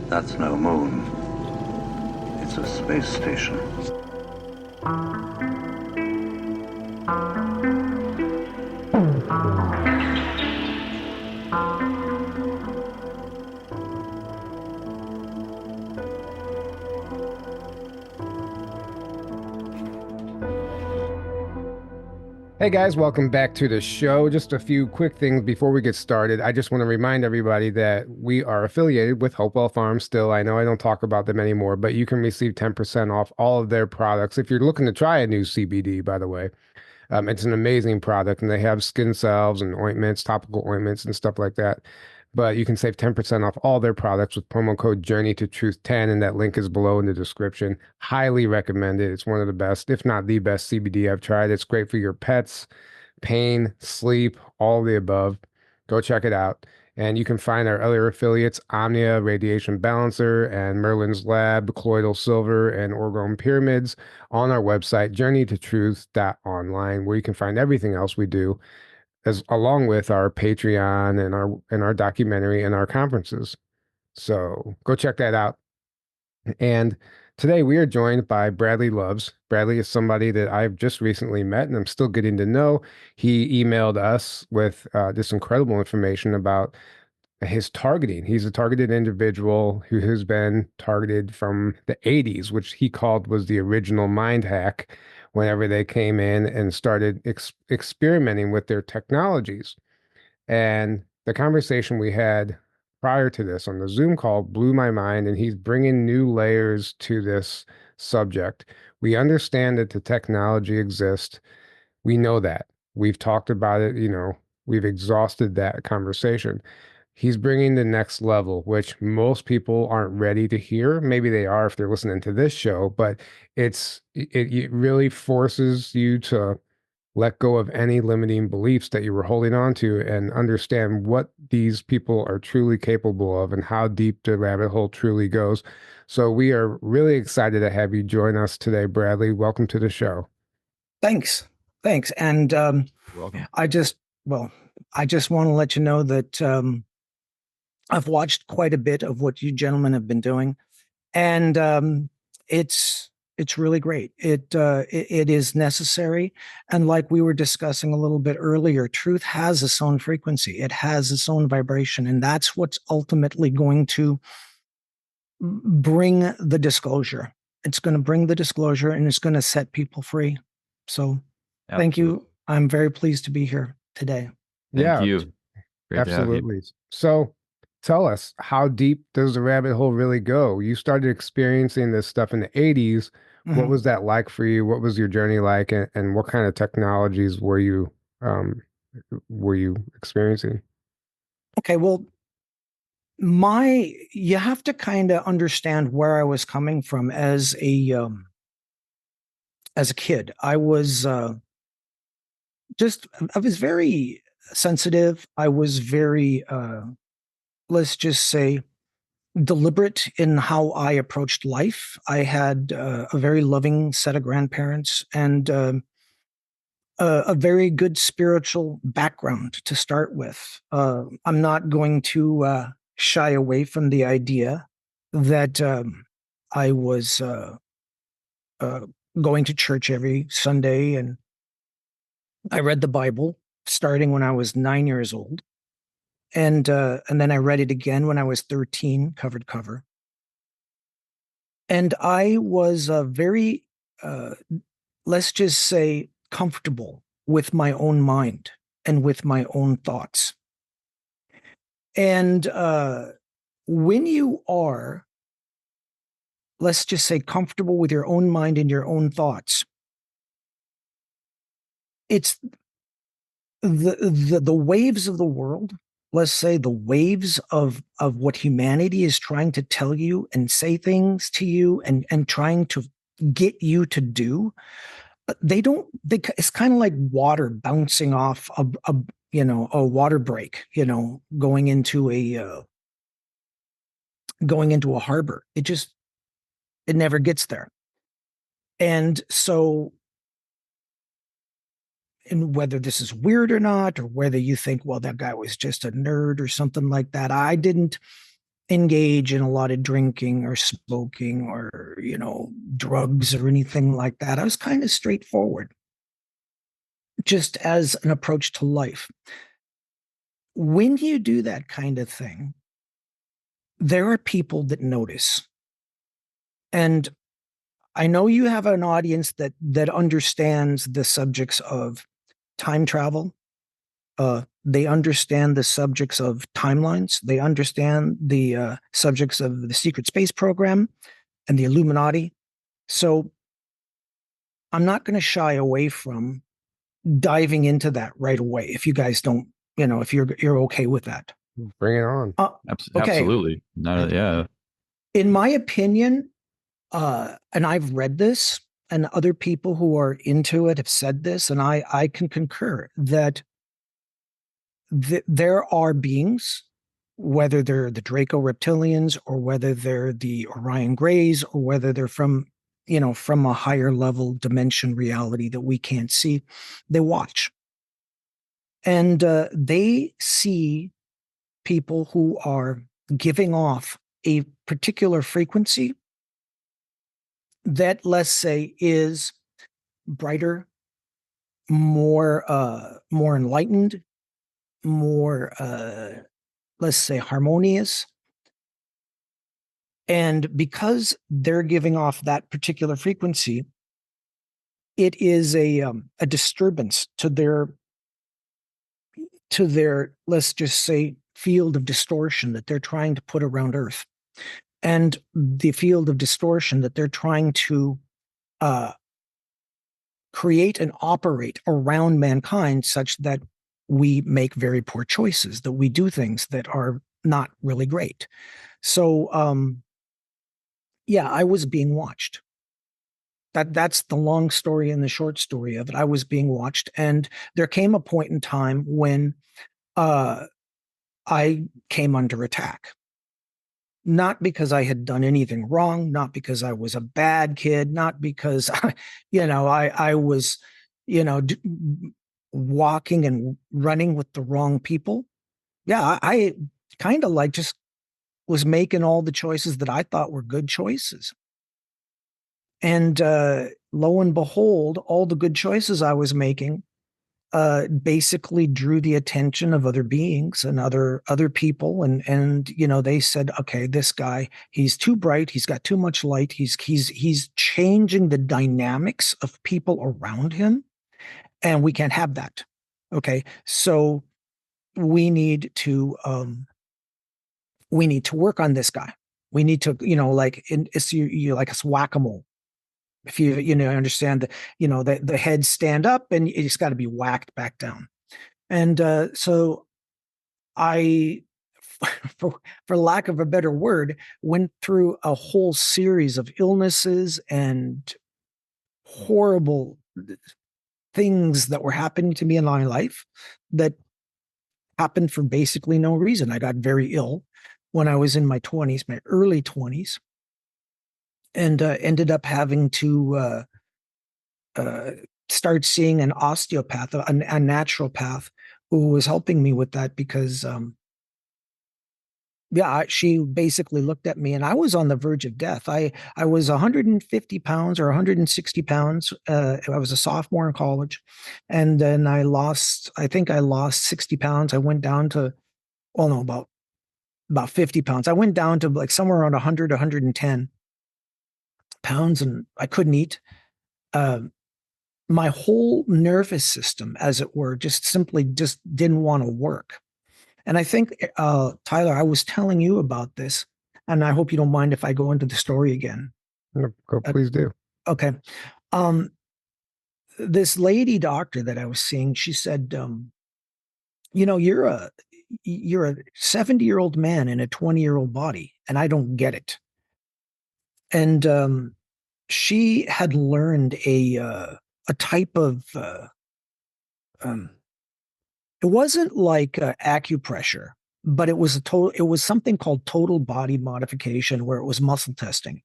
That's no moon. It's a space station. Hey guys, welcome back to the show. Just a few quick things before we get started. I just want to remind everybody that we are affiliated with Hopewell Farms still. I know I don't talk about them anymore, but you can receive 10% off all of their products if you're looking to try a new CBD, by the way. It's an amazing product, and they have skin salves and ointments, topical ointments, and stuff like that. But you can save 10% off all their products with promo code Journey to Truth 10, and that link is below in the description. Highly recommend it. It's one of the best, if not the best CBD I've tried. It's great for your pets, pain, sleep, all the above. Go check it out. And you can find our other affiliates, Omnia Radiation Balancer and Merlin's Lab, Colloidal Silver, and Orgone Pyramids on our website, journeytotruth.online, where you can find everything else we do, as along with our Patreon and our documentary and our conferences. So go check that out. And today we are joined by Bradley Loves. Bradley is somebody that I've just recently met and I'm still getting to know. He emailed us with this incredible information about his targeting. He's a targeted individual who has been targeted from the 80s, which he called was the original mind hack, whenever they came in and started experimenting with their technologies. And the conversation we had prior to this on the Zoom call blew my mind, and he's bringing new layers to this subject. We understand that the technology exists. We know that. We've talked about it, we've exhausted that conversation. He's bringing the next level, which most people aren't ready to hear. Maybe they are if they're listening to this show, but it really forces you to let go of any limiting beliefs that you were holding on to and understand what these people are truly capable of and how deep the rabbit hole truly goes. So we are really excited to have you join us today, Bradley. Welcome to the show. Thanks. Thanks. And Welcome. Well, I just want to let you know that I've watched quite a bit of what you gentlemen have been doing, and it's really great. It is necessary, and like we were discussing a little bit earlier, truth has its own frequency. It has its own vibration, and that's what's ultimately going to bring the disclosure. It's going to bring the disclosure, and it's going to set people free. So, thank you. I'm very pleased to be here today. Thank you. Great to have you. Absolutely. So tell us, how deep does the rabbit hole really go? You started experiencing this stuff in the 80s. What was that like for you? What was your journey like? And what kind of technologies were you experiencing? Okay, well, you have to kind of understand where I was coming from as a kid. I was I was very sensitive. I was very let's just say deliberate in how I approached life. I had a very loving set of grandparents and a very good spiritual background to start with. I'm not going to shy away from the idea that I was going to church every Sunday, and I read the Bible starting when I was 9 years old. And then I read it again when I was 13, cover to cover. And I was very, let's just say, comfortable with my own mind and with my own thoughts. And when you are, let's just say, comfortable with your own mind and your own thoughts, it's the waves of the world. Let's say the waves of what humanity is trying to tell you and say things to you and trying to get you to do. It's kind of like water bouncing off a water break, going into a harbor. It never gets there. And so, and whether this is weird or not, or whether you think, well, that guy was just a nerd or something like that, I didn't engage in a lot of drinking or smoking or, drugs or anything like that. I was kind of straightforward, just as an approach to life. When you do that kind of thing, there are people that notice. And I know you have an audience that understands the subjects of time travel. They understand the subjects of timelines. They understand the subjects of the secret space program and the Illuminati. So I'm not going to shy away from diving into that right away. If you guys don't, if you're okay with that, bring it on. Okay. Absolutely. Yeah. In my opinion, and I've read this, and other people who are into it have said this, and I can concur that there are beings, whether they're the Draco reptilians or whether they're the Orion Greys or whether they're from a higher level dimension reality that we can't see, they watch. And they see people who are giving off a particular frequency that, let's say, is brighter, more enlightened, more let's say harmonious. And because they're giving off that particular frequency, it is a disturbance to their, let's just say, field of distortion that they're trying to put around Earth. And the field of distortion that they're trying to create and operate around mankind, such that we make very poor choices, that we do things that are not really great. So, yeah, I was being watched. That's the long story and the short story of it. I was being watched, and there came a point in time when I came under attack. Not because I had done anything wrong, not because I was a bad kid, not because I was, walking and running with the wrong people. Yeah, I kind of like just was making all the choices that I thought were good choices. And lo and behold, all the good choices I was making basically drew the attention of other beings and other people, and they said, okay, this guy, he's too bright, he's got too much light, he's changing the dynamics of people around him, and we can't have that. Okay, so we need to work on this guy. We need to, it's you like it's whack-a-mole. If you understand that, the heads stand up and it's got to be whacked back down. And so I, for lack of a better word, went through a whole series of illnesses and horrible things that were happening to me in my life that happened for basically no reason. I got very ill when I was in my 20s, my early 20s, and ended up having to start seeing an osteopath, a naturopath, who was helping me with that because, she basically looked at me, and I was on the verge of death. I was 150 pounds or 160 pounds. I was a sophomore in college, and then I think I lost 60 pounds. I went down to, about 50 pounds. I went down to like somewhere around 100, 110 pounds, and I couldn't eat. My whole nervous system, as it were, just simply didn't want to work. And I think, Tyler, I was telling you about this, and I hope you don't mind if I go into the story again. Please do. Okay. This lady doctor that I was seeing, she said, you're a 70-year-old man in a 20-year-old body, and I don't get it. And she had learned a type of it wasn't like acupressure, but it was something called total body modification, where it was muscle testing.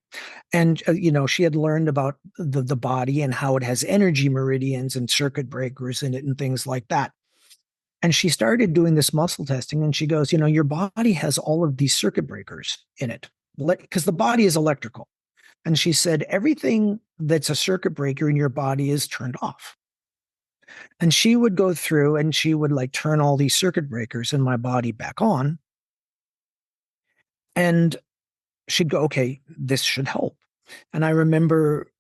And she had learned about the body and how it has energy meridians and circuit breakers in it and things like that. And she started doing this muscle testing, and she goes, you know, your body has all of these circuit breakers in it because the body is electrical. And she said, everything that's a circuit breaker in your body is turned off. And she would go through and she would like turn all these circuit breakers in my body back on. And she'd go, okay, this should help. And I remember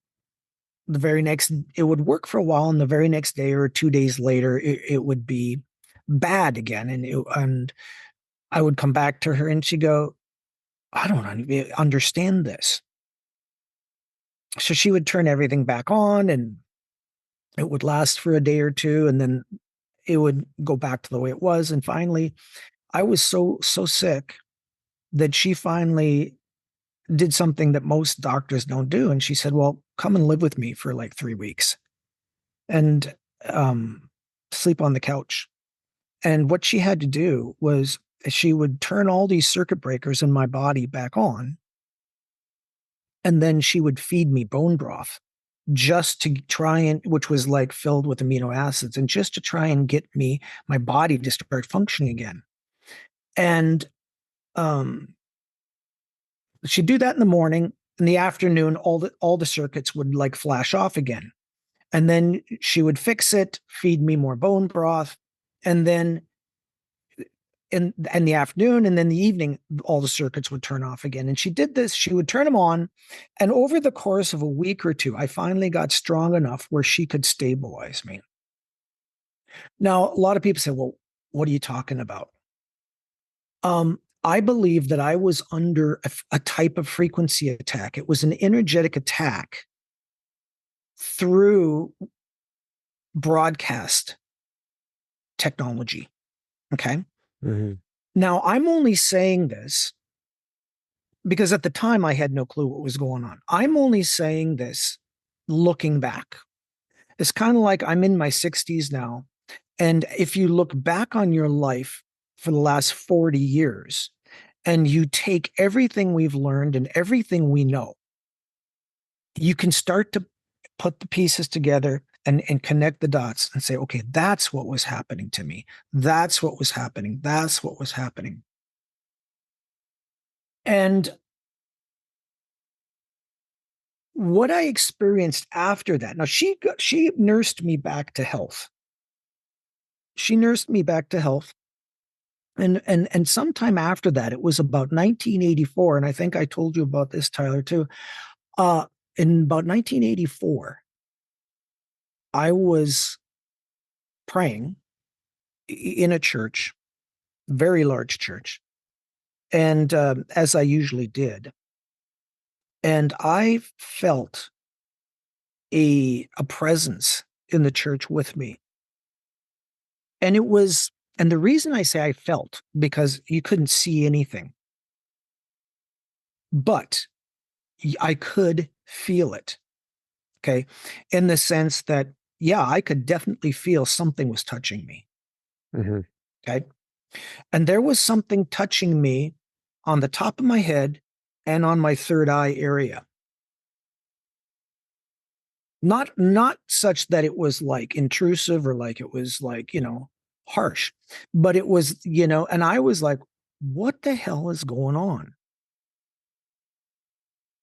it would work for a while, and the very next day or 2 days later, it would be bad again. And I would come back to her and she'd go, I don't understand this. So she would turn everything back on, and it would last for a day or two, and then it would go back to the way it was. And finally, I was so sick that she finally did something that most doctors don't do. And she said, well, come and live with me for like 3 weeks and sleep on the couch. And what she had to do was she would turn all these circuit breakers in my body back on. And then she would feed me bone broth just to try and, which was like filled with amino acids, and just to try and get my body to start functioning again. And she'd do that in the morning. In the afternoon, all the circuits would like flash off again. And then she would fix it, feed me more bone broth. And then in the afternoon and then the evening, all the circuits would turn off again. And she did this, she would turn them on. And over the course of a week or two, I finally got strong enough where she could stabilize me. Now, a lot of people say, well, what are you talking about? I believe that I was under a type of frequency attack. It was an energetic attack through broadcast technology. Okay. Mm-hmm. Now, I'm only saying this because at the time I had no clue what was going on. I'm only saying this looking back. It's kind of like I'm in my 60s now. And if you look back on your life for the last 40 years, and you take everything we've learned and everything we know, you can start to put the pieces together and connect the dots and say, okay, that's what was happening to me. That's what was happening. That's what was happening. And what I experienced after that, now she nursed me back to health. She nursed me back to health. And sometime after that, it was about 1984, and I think I told you about this, Tyler, too. In about 1984, I was praying in a church, very large church, and as I usually did, and I felt a presence in the church with me, and it was. And the reason I say I felt, because you couldn't see anything, but I could feel it. Okay. In the sense that, yeah, I could definitely feel something was touching me. Mm-hmm. Okay. And there was something touching me on the top of my head and on my third eye area. Not such that it was like intrusive or like it was like, harsh, but it was, and I was like, what the hell is going on?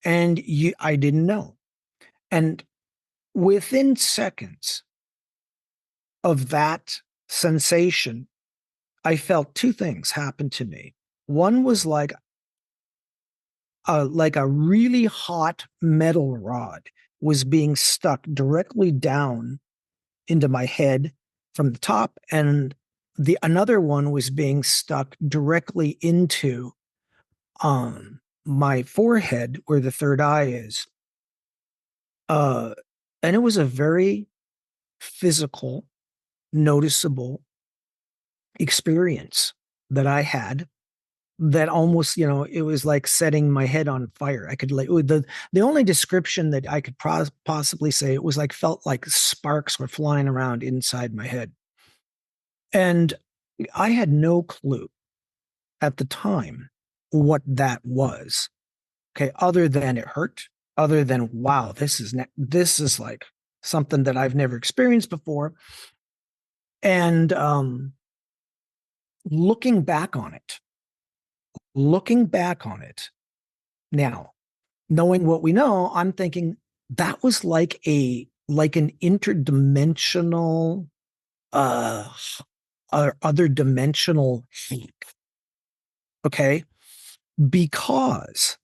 And I didn't know. And within seconds of that sensation, I felt two things happen to me. One was like a really hot metal rod was being stuck directly down into my head from the top, and another one was being stuck directly into my forehead where the third eye is. And it was a very physical, noticeable experience that I had that almost, it was like setting my head on fire. I could the only description that I could possibly say, it was like, felt like sparks were flying around inside my head. And I had no clue at the time what that was. Okay. Other than it hurt, other than, wow, this is like something that I've never experienced before. And, looking back on it, now, knowing what we know, I'm thinking that was like an interdimensional, other dimensional heat. Okay. Because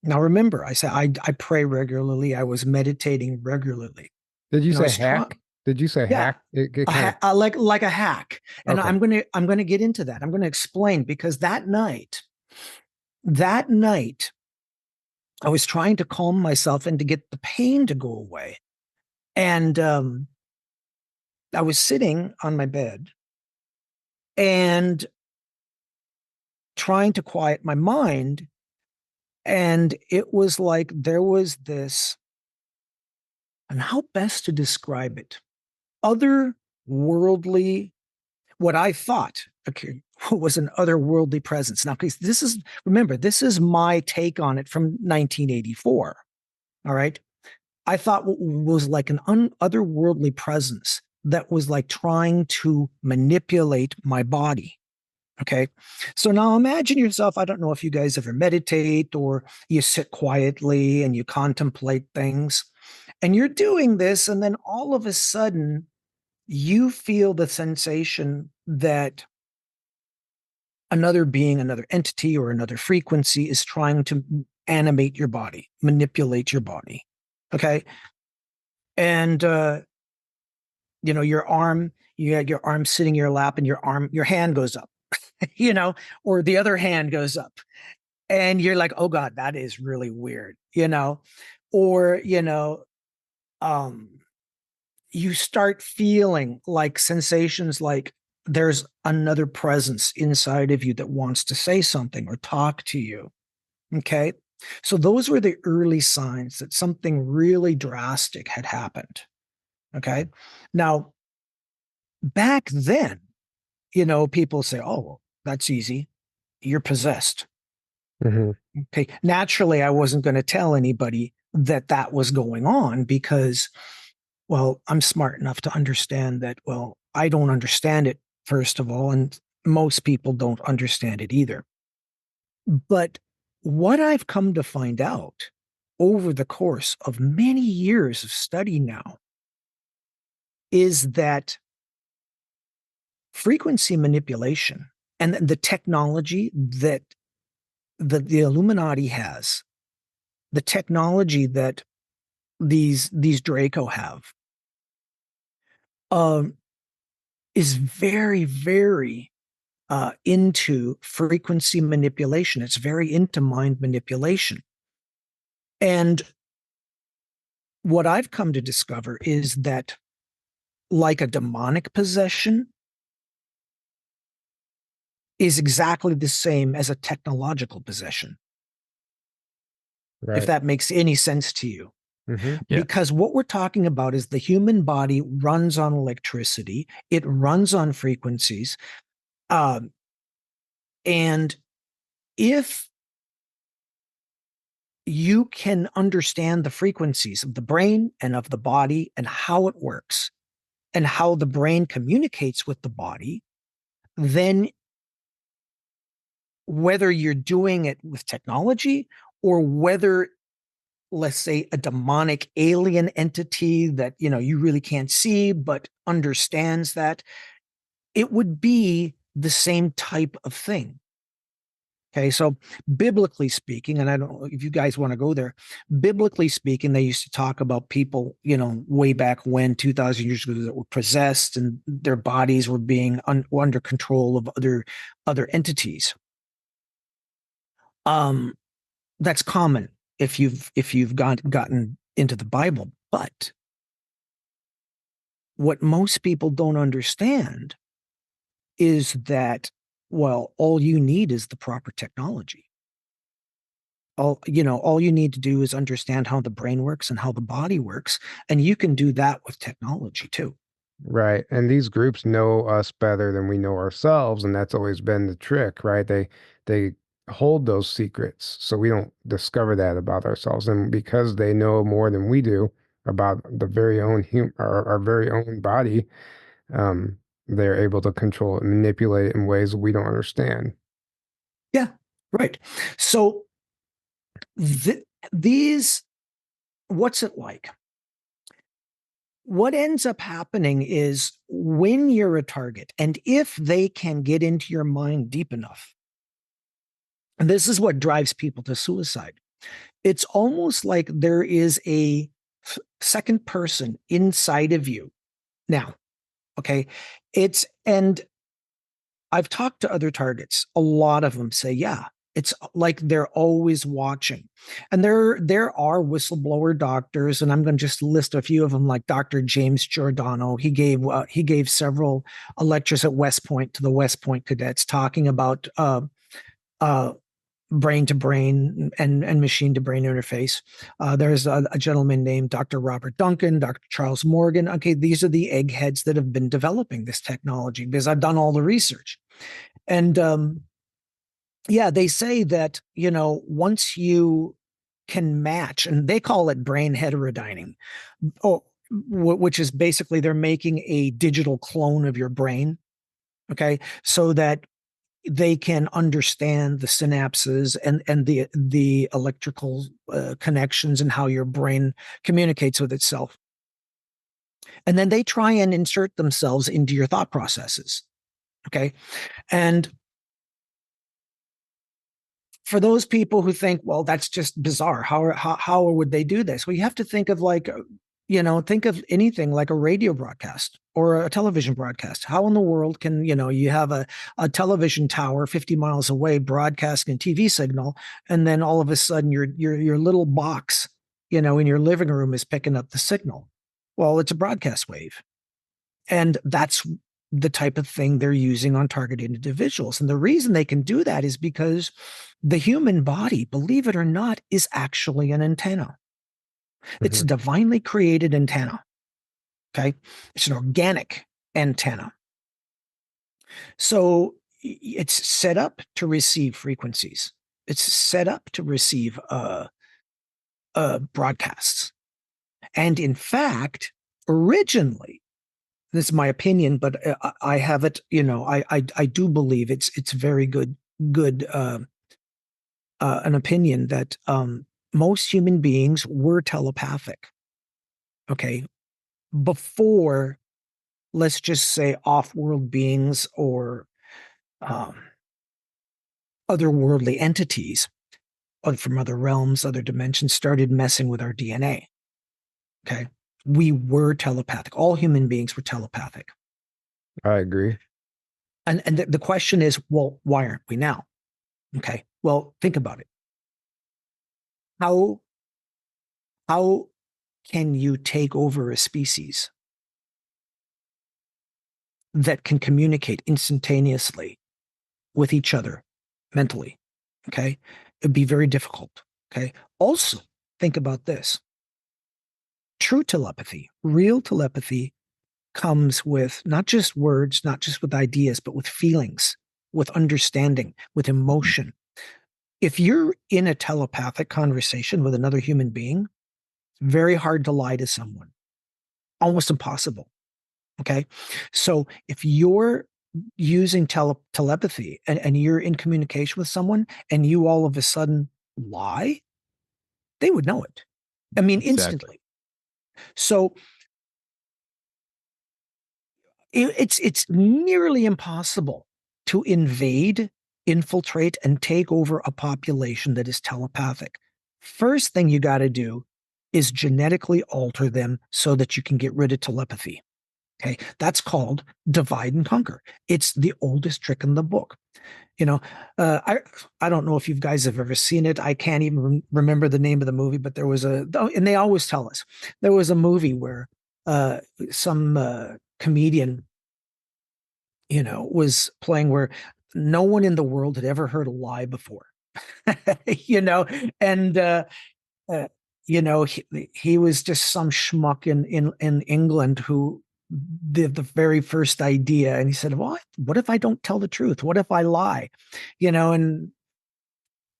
now remember, I said I pray regularly. I was meditating regularly. Did you say hack? Did you say hack? Like a hack. And okay. I'm gonna get into that. I'm gonna explain, because that night, I was trying to calm myself and to get the pain to go away. And I was sitting on my bed and trying to quiet my mind. And it was like there was this, and how best to describe it, otherworldly, what I thought was an otherworldly presence. Now, please, remember, this is my take on it from 1984. All right. I thought was like an otherworldly presence that was like trying to manipulate my body. Okay. So now imagine yourself. I don't know if you guys ever meditate or you sit quietly and you contemplate things, and you're doing this. And then all of a sudden you feel the sensation that another being, another entity, or another frequency is trying to animate your body, manipulate your body. Okay. And, your arm, you had your arm sitting in your lap, and your hand goes up, or the other hand goes up, and you're like, oh God, that is really weird, or, you start feeling like sensations like there's another presence inside of you that wants to say something or talk to you. Okay. So those were the early signs that something really drastic had happened. Okay. Now, back then, people say, oh, well, that's easy. You're possessed. Mm-hmm. Okay. Naturally, I wasn't going to tell anybody that was going on, because, well, I'm smart enough to understand that, well, I don't understand it, first of all, and most people don't understand it either. But what I've come to find out over the course of many years of study now is that frequency manipulation and the technology that the Illuminati has, the technology that these Draco have, is very, very into frequency manipulation. It's very into mind manipulation. And what I've come to discover is that, like a demonic possession, is exactly the same as a technological possession. Right. If that makes any sense to you. Mm-hmm. Yeah. Because what we're talking about is the human body runs on electricity. It runs on frequencies. And if you can understand the frequencies of the brain and of the body and how it works and how the brain communicates with the body, then whether you're doing it with technology or whether, let's say, a demonic alien entity that, you really can't see but understands that, it would be the same type of thing. Okay, so biblically speaking, and I don't know if you guys want to go there, biblically speaking, they used to talk about people, way back when, 2,000 years ago, that were possessed and their bodies were being under control of other entities. That's common if you've gotten into the Bible. But what most people don't understand is that, well, all you need is the proper technology. All you need to do is understand how the brain works and how the body works, and you can do that with technology too. Right. And these groups know us better than we know ourselves, and that's always been the trick, right? They hold those secrets so we don't discover that about ourselves. And because they know more than we do about the very own our very own body, they're able to control it and manipulate it in ways we don't understand. Yeah, right. So these, what's it like? What ends up happening is when you're a target, and if they can get into your mind deep enough, and this is what drives people to suicide, it's almost like there is a second person inside of you now. Okay. And I've talked to other targets. A lot of them say, yeah, it's like they're always watching. And there are whistleblower doctors, and I'm going to just list a few of them, like Dr. James Giordano. He gave several lectures at West Point to the West Point cadets, talking about brain to brain and machine to brain interface. There's a gentleman named Dr. Robert Duncan, Dr. Charles Morgan. Okay, these are the eggheads that have been developing this technology, because I've done all the research. And yeah, they say that, once you can match, and they call it brain heterodyning, which is basically they're making a digital clone of your brain. Okay, so that they can understand the synapses and the electrical connections and how your brain communicates with itself. And then they try and insert themselves into your thought processes. Okay. And for those people who think, well, that's just bizarre, how would they do this? Well, you have to think of think of anything like a radio broadcast or a television broadcast. How in the world can, you have a television tower 50 miles away broadcasting a TV signal, and then all of a sudden your little box, in your living room is picking up the signal? Well, it's a broadcast wave. And that's the type of thing they're using on targeted individuals. And the reason they can do that is because the human body, believe it or not, is actually an antenna. It's a divinely created antenna. Okay. It's an organic antenna. So it's set up to receive frequencies. It's set up to receive broadcasts. And in fact, originally, this is my opinion, but I have it, I do believe it's very good an opinion that most human beings were telepathic. Okay. Before, let's just say, off-world beings or otherworldly entities from other realms, other dimensions started messing with our DNA. Okay. We were telepathic. All human beings were telepathic. I agree. And the question is, well, why aren't we now? Okay. Well, think about it. How can you take over a species that can communicate instantaneously with each other mentally? Okay. It'd be very difficult. Okay. Also, think about this. True telepathy, real telepathy, comes with not just words, not just with ideas, but with feelings, with understanding, with emotion. If you're in a telepathic conversation with another human being, it's very hard to lie to someone. Almost impossible. Okay. So if you're using telepathy and you're in communication with someone and you all of a sudden lie, they would know it. I mean, instantly. So it's nearly impossible to invade, infiltrate, and take over a population that is telepathic. First thing you got to do is genetically alter them so that you can get rid of telepathy. Okay, that's called divide and conquer. It's the oldest trick in the book. I don't know if you guys have ever seen it. I can't even remember the name of the movie, but there was and they always tell us, there was a movie where some comedian, was playing, where no one in the world had ever heard a lie before, and he was just some schmuck in England who did the very first idea, and he said, what if I don't tell the truth? What if I lie? And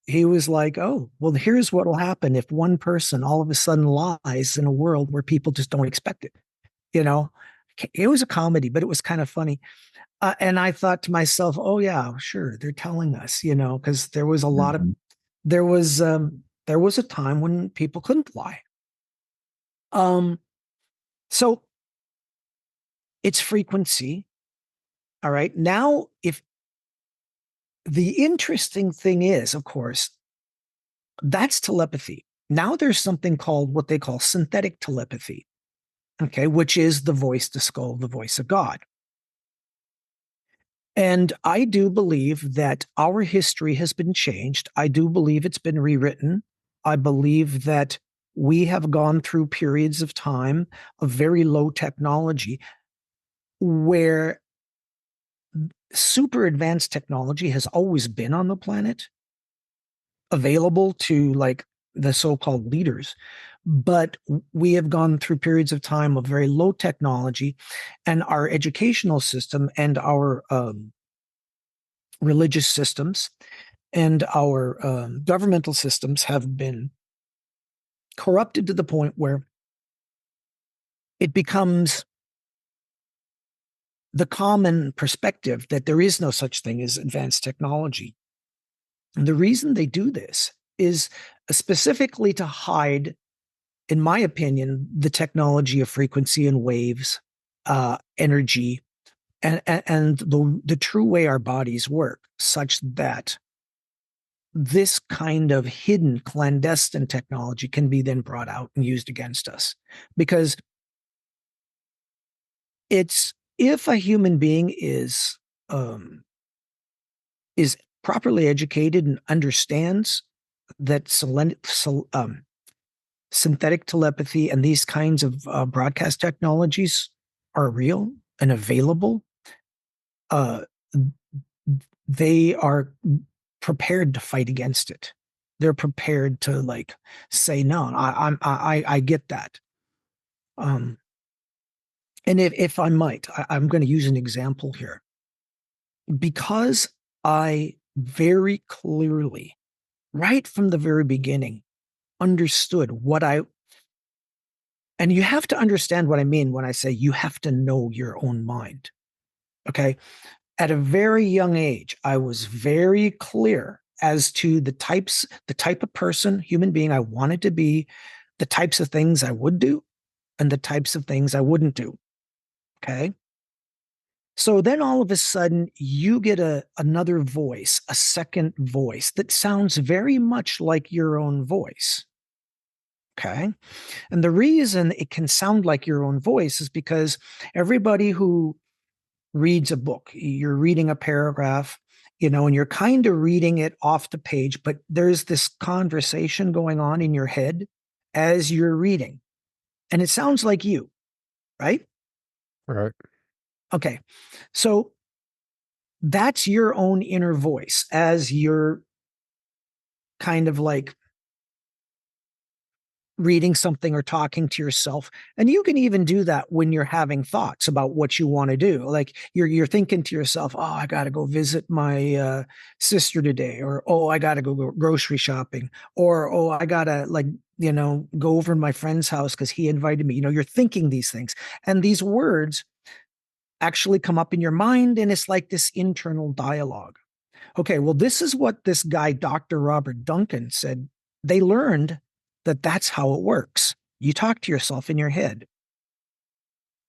he was like, oh, well, here's what will happen if one person all of a sudden lies in a world where people just don't expect it. it was a comedy, but it was kind of funny. And I thought to myself, oh yeah, sure, they're telling us, because there was a lot of there was a time when people couldn't lie. So it's frequency. All right. Now, if the interesting thing is, of course, that's telepathy. Now there's something called what they call synthetic telepathy, okay, which is the voice to skull, the voice of God. And I do believe that our history has been changed. I do believe it's been rewritten. I believe that we have gone through periods of time of very low technology where super advanced technology has always been on the planet, available to like the so-called leaders. But we have gone through periods of time of very low technology, and our educational system and our religious systems and our governmental systems have been corrupted to the point where it becomes the common perspective that there is no such thing as advanced technology. And the reason they do this is specifically to hide, in my opinion, the technology of frequency and waves, energy, and the true way our bodies work, such that this kind of hidden clandestine technology can be then brought out and used against us. Because it's, if a human being is properly educated and understands that synthetic telepathy and these kinds of broadcast technologies are real and available, they are prepared to fight against it. They're prepared to like say, no, I get that. And if I might, I'm going to use an example here, because I very clearly, right from the very beginning, understood and you have to understand what I mean when I say you have to know your own mind. Okay. At a very young age, I was very clear as to the type of person, human being I wanted to be, the types of things I would do, and the types of things I wouldn't do. Okay. So then all of a sudden you get another voice, a second voice that sounds very much like your own voice. Okay. And the reason it can sound like your own voice is because everybody who reads a book, you're reading a paragraph, and you're kind of reading it off the page, but there's this conversation going on in your head as you're reading. And it sounds like you, right? Right. Okay. So that's your own inner voice as you're kind of like reading something or talking to yourself. And you can even do that when you're having thoughts about what you want to do. Like you're thinking to yourself, oh, I got to go visit my sister today, or, oh, I got to go grocery shopping, or, oh, I got to go over to my friend's house because he invited me. You're thinking these things, and these words actually come up in your mind, and it's like this internal dialogue. Okay, well, this is what this guy, Dr. Robert Duncan, said. They learned that that's how it works. You talk to yourself in your head.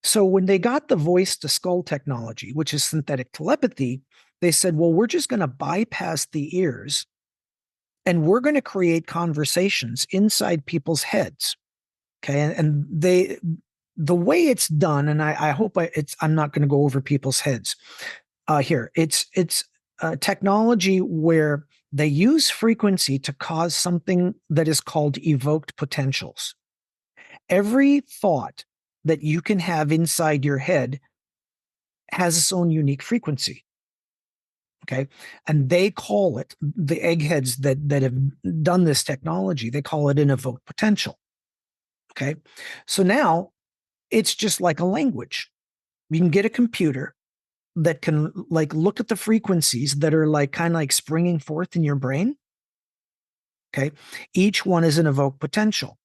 So when they got the voice to skull technology, which is synthetic telepathy, they said, well, we're just going to bypass the ears and we're going to create conversations inside people's heads. Okay. And the way it's done, and I hope I'm not going to go over people's heads here. It's technology where they use frequency to cause something that is called evoked potentials. Every thought that you can have inside your head has its own unique frequency. Okay. And they call it, the eggheads that have done this technology, they call it an evoked potential. Okay. So now it's just like a language. You can get a computer that can like look at the frequencies that are like kind of like springing forth in your brain. Okay. Each one is an evoked potential.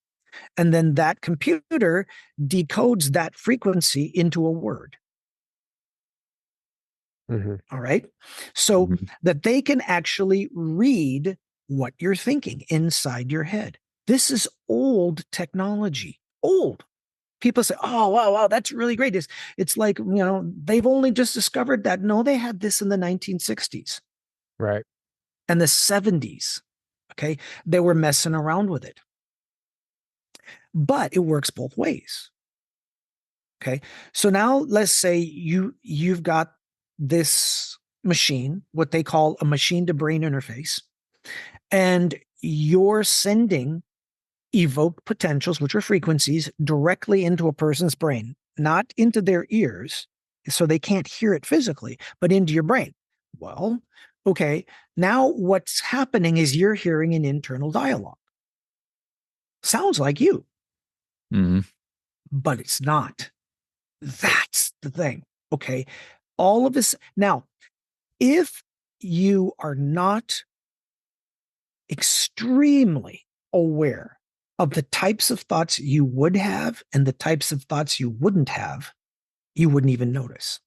And then that computer decodes that frequency into a word. All right. So that they can actually read what you're thinking inside your head. This is old technology. Old. People say, oh, wow, that's really great. It's like, they've only just discovered that. No, they had this in the 1960s. Right. And the 70s. Okay. They were messing around with it. But it works both ways. Okay. So now let's say you've got this machine, what they call a machine to brain interface, and you're sending evoked potentials, which are frequencies, directly into a person's brain, not into their ears, so they can't hear it physically, but into your brain. Well, okay, now what's happening is you're hearing an internal dialogue. Sounds like you, but it's not. That's the thing. Okay. All of this. Now, if you are not extremely aware of the types of thoughts you would have and the types of thoughts you wouldn't have, you wouldn't even notice.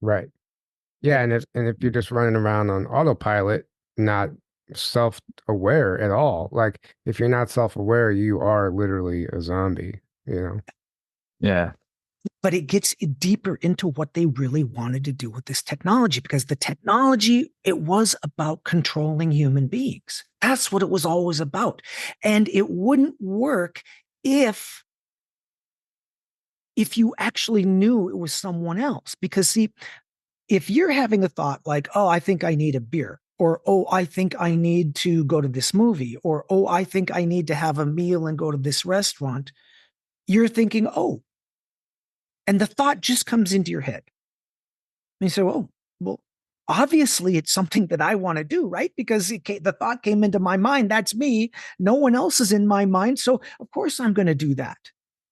Right. Yeah. And if you're just running around on autopilot, not self-aware at all, like if you're not self-aware, you are literally a zombie, Yeah. But it gets deeper into what they really wanted to do with this technology, because the technology, it was about controlling human beings. That's what it was always about. And it wouldn't work if you actually knew it was someone else. Because see, if you're having a thought like, oh, I think I need a beer, or, oh, I think I need to go to this movie, or, oh, I think I need to have a meal and go to this restaurant, you're thinking, oh, and the thought just comes into your head. And you say, well, obviously it's something that I want to do, right? Because the thought came into my mind. That's me. No one else is in my mind. So of course I'm going to do that.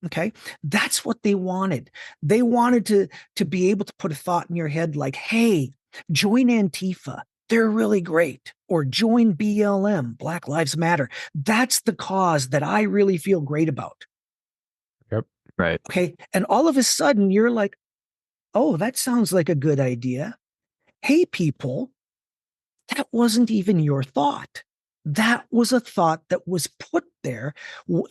Okay. That's what they wanted. They wanted to be able to put a thought in your head like, hey, join Antifa. They're really great. Or join BLM, Black Lives Matter. That's the cause that I really feel great about. Yep. Right. Okay. And all of a sudden you're like, oh, that sounds like a good idea. Hey, people, that wasn't even your thought. That was a thought that was put there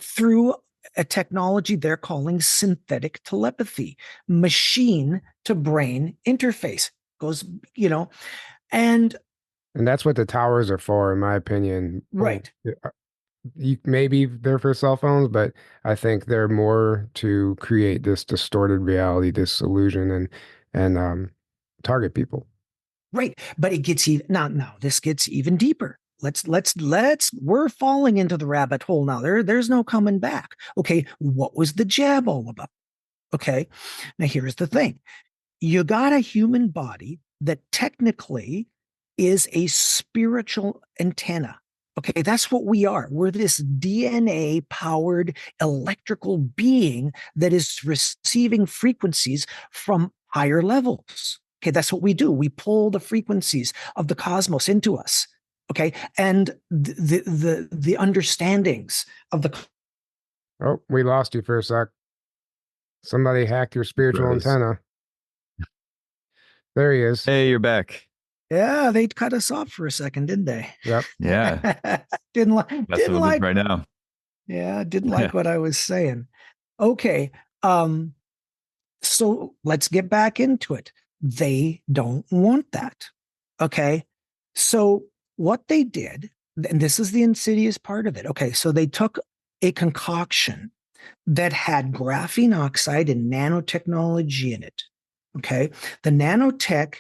through a technology they're calling synthetic telepathy, machine to brain interface. Goes, and that's what the towers are for, in my opinion. Right. Maybe they're for cell phones, but I think they're more to create this distorted reality, this illusion, and target people. Right. But it gets even now this gets even deeper. We're falling into the rabbit hole now. There's no coming back. Okay. What was the jab all about? Okay. Now here's the thing. You got a human body that technically is a spiritual antenna. Okay, that's what we are. We're this DNA powered electrical being that is receiving frequencies from higher levels. Okay, that's what we do. We pull the frequencies of the cosmos into us. Okay, and the understandings of the. Oh, we lost you for a sec. Somebody hacked your spiritual antenna. There he is. Hey, you're back. Yeah, they cut us off for a second, didn't they? Yep. Yeah. didn't like right now. Yeah, didn't like what I was saying. Okay. So let's get back into it. They don't want that. Okay. So what they did, and this is the insidious part of it. Okay. So they took a concoction that had graphene oxide and nanotechnology in it. Okay. The nanotech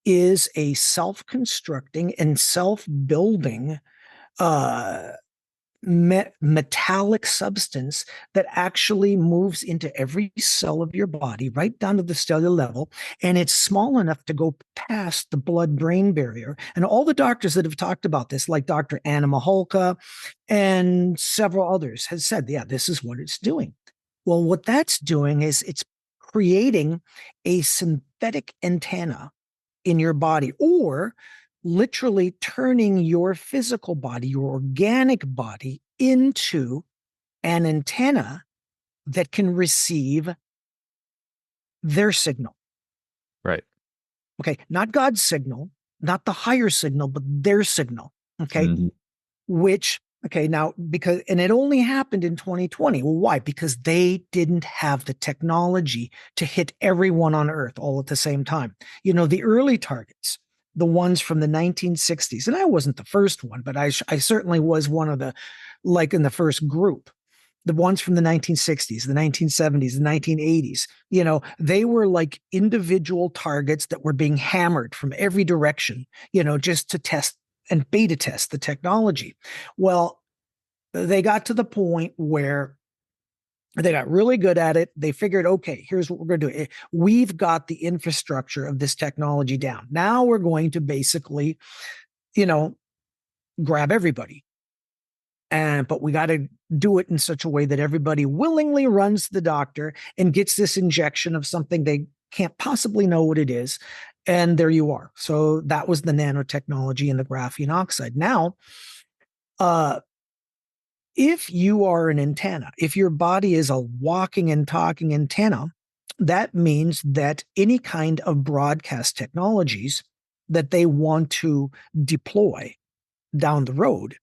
is a self-constructing and self-building metallic substance that actually moves into every cell of your body, right down to the cellular level. And it's small enough to go past the blood-brain barrier. And all the doctors that have talked about this, like Dr. Anna Maholka and several others, has said, yeah, this is what it's doing. Well, what that's doing is it's creating a synthetic antenna in your body, or literally turning your physical body, your organic body, into an antenna that can receive their signal. Right. Okay. Not God's signal, not the higher signal, but their signal. Okay. Mhm. Which, okay, now and it only happened in 2020. Well, why? Because they didn't have the technology to hit everyone on Earth all at the same time. The early targets, the ones from the 1960s, and I wasn't the first one, but I certainly was one of in the first group. The ones from the 1960s, the 1970s, the 1980s, they were like individual targets that were being hammered from every direction, just to test and beta test the technology. Well, they got to the point where they got really good at it. They figured, okay, here's what we're going to do. We've got the infrastructure of this technology down. Now we're going to basically, grab everybody. But we got to do it in such a way that everybody willingly runs to the doctor and gets this injection of something they can't possibly know what it is. And there you are. So that was the nanotechnology and the graphene oxide. Now, if you are an antenna, if your body is a walking and talking antenna, that means that any kind of broadcast technologies that they want to deploy down the road,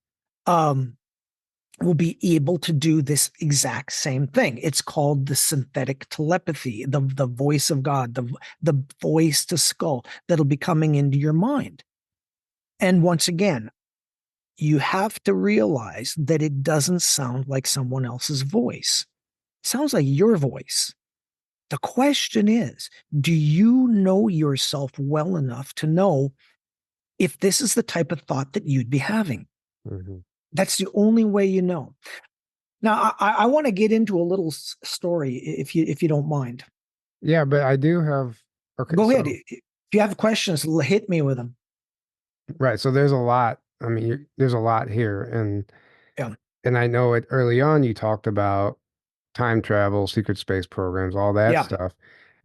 will be able to do this exact same thing. It's called the synthetic telepathy, the voice of God, the voice to skull that'll be coming into your mind. And once again, you have to realize that it doesn't sound like someone else's voice. It sounds like your voice. The question is, do you know yourself well enough to know if this is the type of thought that you'd be having? Mm-hmm. That's the only way you know. Now, I want to get into a little story, if you don't mind. Yeah, but I do have. Okay, Go ahead. If you have questions, hit me with them. Right. So there's a lot. I mean, there's a lot here, and Yeah. and I know it early on. You talked about time travel, secret space programs, all that Yeah. stuff,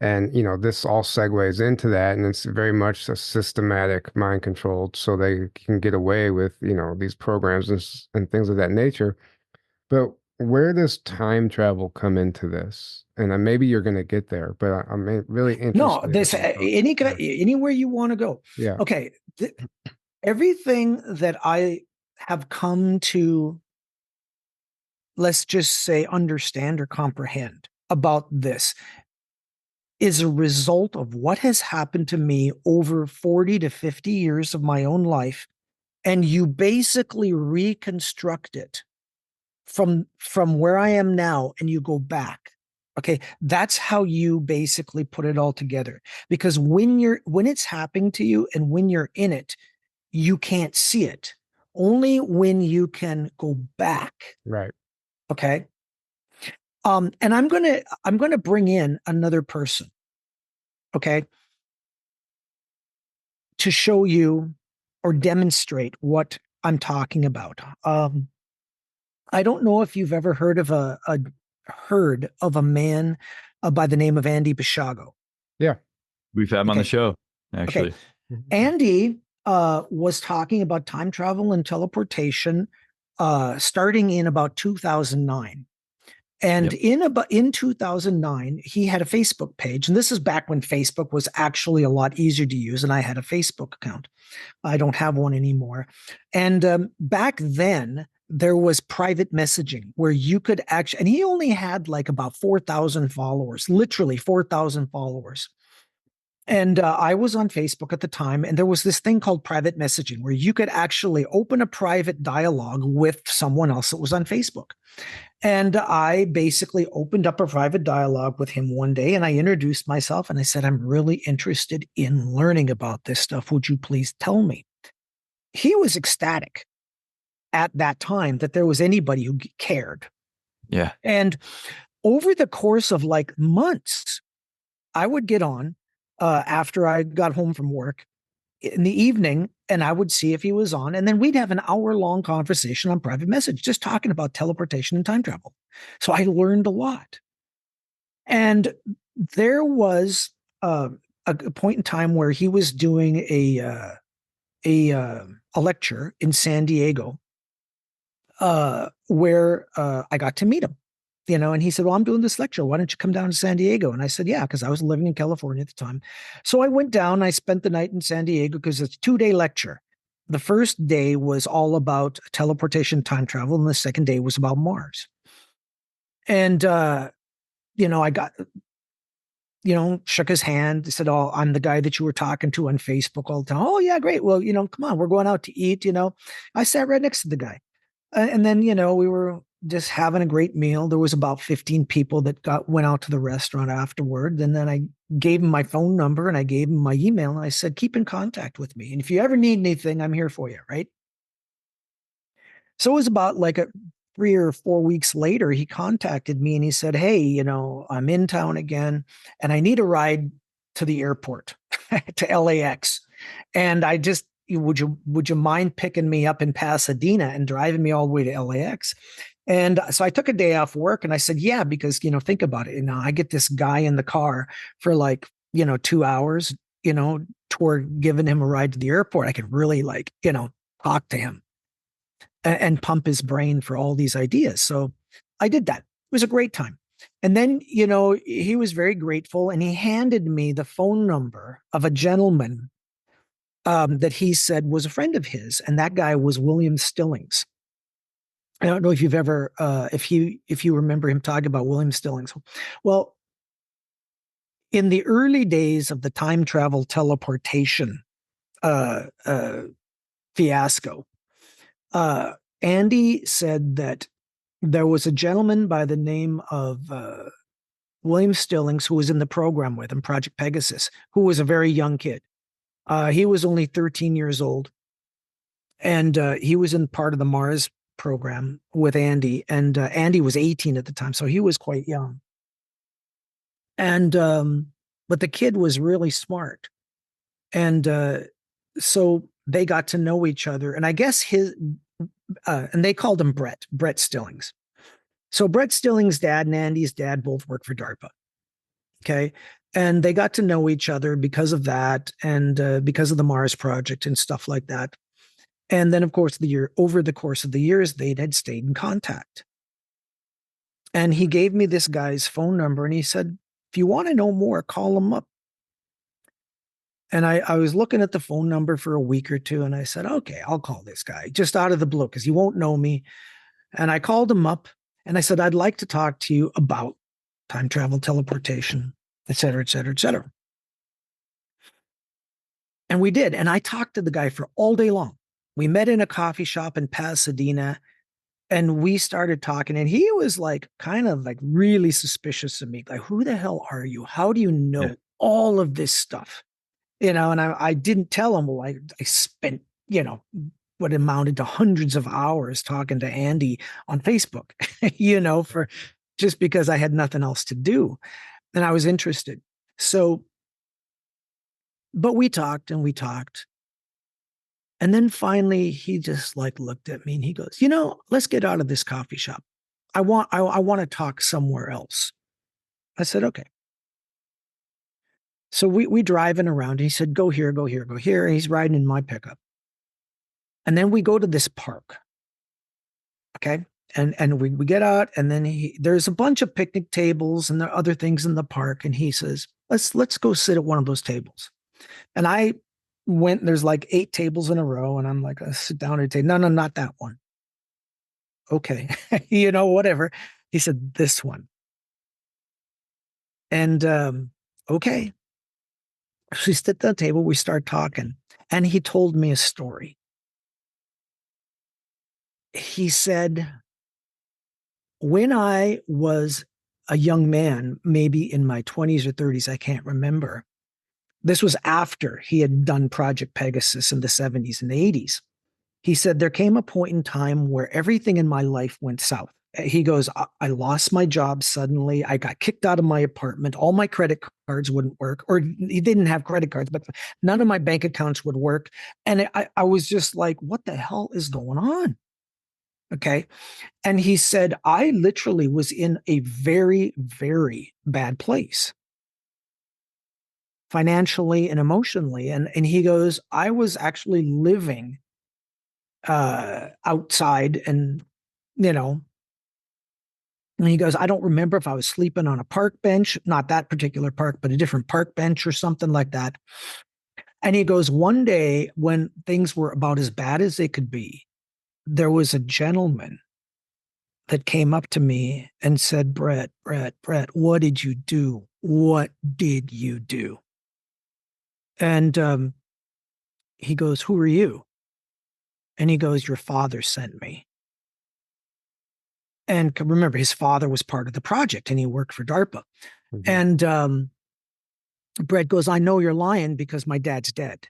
and this all segues into that, and it's very much a systematic mind controlled, so they can get away with these programs and things of that nature. But where does time travel come into this? And maybe you're going to get there, but I'm really No, interested. this anywhere you want to go. Yeah. Okay. Everything that I have come to, let's just say, understand or comprehend about this is a result of what has happened to me over 40 to 50 years of my own life. And you basically reconstruct it from where I am now, and you go back. Okay. That's how you basically put it all together. Because when it's happening to you and when you're in it, you can't see it. Only when you can go back. Right. Okay. And I'm gonna bring in another person, okay, to show you or demonstrate what I'm talking about. I don't know if you've ever heard of a man by the name of Andy Bishago. Yeah. We've had him on the show, actually. Okay. Andy was talking about time travel and teleportation starting in about 2009. And in 2009, he had a Facebook page. And this is back when Facebook was actually a lot easier to use. And I had a Facebook account. I don't have one anymore. And back then, there was private messaging where you could actually, and he only had like about 4,000 followers, literally 4,000 followers. And I was on Facebook at the time, and there was this thing called private messaging where you could actually open a private dialogue with someone else that was on Facebook. And I basically opened up a private dialogue with him one day, and I introduced myself and I said, I'm really interested in learning about this stuff. Would you please tell me? He was ecstatic at that time that there was anybody who cared. Yeah. And over the course of like months, I would get on after I got home from work in the evening, and I would see if he was on. And then we'd have an hour-long conversation on private message, just talking about teleportation and time travel. So I learned a lot. And there was a point in time where he was doing a lecture in San Diego where I got to meet him. And he said, well, I'm doing this lecture. Why don't you come down to San Diego? And I said, yeah, because I was living in California at the time. So I went down, I spent the night in San Diego because it's a 2-day lecture. The first day was all about teleportation, time travel, and the second day was about Mars. And, I got, shook his hand. He said, oh, I'm the guy that you were talking to on Facebook all the time. Oh, yeah, great. Well, come on, we're going out to eat, I sat right next to the guy. And then, we were just having a great meal. There was about 15 people that went out to the restaurant afterward. And then I gave him my phone number and I gave him my email. And I said, keep in contact with me. And if you ever need anything, I'm here for you. Right. So it was about like 3 or 4 weeks later, he contacted me and he said, hey, I'm in town again and I need a ride to the airport to LAX. And I just, would you mind picking me up in Pasadena and driving me all the way to LAX? And so I took a day off work and I said, yeah, because, think about it. I get this guy in the car for like, 2 hours, toward giving him a ride to the airport. I could really talk to him and pump his brain for all these ideas. So I did that. It was a great time. And then, he was very grateful and he handed me the phone number of a gentleman that he said was a friend of his. And that guy was William Stillings. I don't know if you've ever, if you remember him talking about William Stillings. Well, in the early days of the time travel teleportation fiasco, Andy said that there was a gentleman by the name of William Stillings who was in the program with him, Project Pegasus, who was a very young kid. He was only 13 years old, and he was in part of the Mars program with Andy, and Andy was 18 at the time, so he was quite young. And but the kid was really smart, and so they got to know each other. And I guess and they called him Brett Stillings. So Brett Stillings' dad and Andy's dad both worked for DARPA. Okay. And they got to know each other because of that and because of the Mars project and stuff like that. And then, of course, over the course of the years, they had stayed in contact. And he gave me this guy's phone number and he said, if you want to know more, call him up. And I was looking at the phone number for a week or two and I said, okay, I'll call this guy just out of the blue because he won't know me. And I called him up and I said, I'd like to talk to you about time travel, teleportation, et cetera, et cetera, et cetera. And we did. And I talked to the guy for all day long. We met in a coffee shop in Pasadena and we started talking. And he was like, kind of like really suspicious of me. Like, who the hell are you? How do you know all of this stuff? And I didn't tell him, well, I spent, what amounted to hundreds of hours talking to Andy on Facebook, for just because I had nothing else to do. And I was interested. So, but we talked and we talked. And then finally he just looked at me and he goes, let's get out of this coffee shop. I want to talk somewhere else. I said, okay. So we driving around and he said, go here, go here, go here. And he's riding in my pickup. And then we go to this park. Okay. And we get out and then there's a bunch of picnic tables and there are other things in the park. And he says, let's go sit at one of those tables. And I went, there's like 8 tables in a row. And I'm like, I sit down at a table. No, not that one. Okay. Whatever. He said, this one. And okay. So we sit at the table, we start talking. And he told me a story. He said, when I was a young man, maybe in my 20s or 30s, I can't remember. This was after he had done Project Pegasus in the 70s and the 80s. He said, there came a point in time where everything in my life went south. He goes, I lost my job suddenly. I got kicked out of my apartment. All my credit cards wouldn't work, or he didn't have credit cards, but none of my bank accounts would work. And I was just like, what the hell is going on? Okay. And he said, I literally was in a very, very bad place financially and emotionally. And he goes, I was actually living outside and you know, and he goes, I don't remember if I was sleeping on a park bench, not that particular park, but a different park bench or something like that. And he goes, one day when things were about as bad as they could be, there was a gentleman that came up to me and said, Brett, what did you do? What did you do? And he goes, who are you? And he goes, your father sent me. And remember, his father was part of the project and he worked for DARPA. Mhm. And Brett goes, I know you're lying because my dad's dead.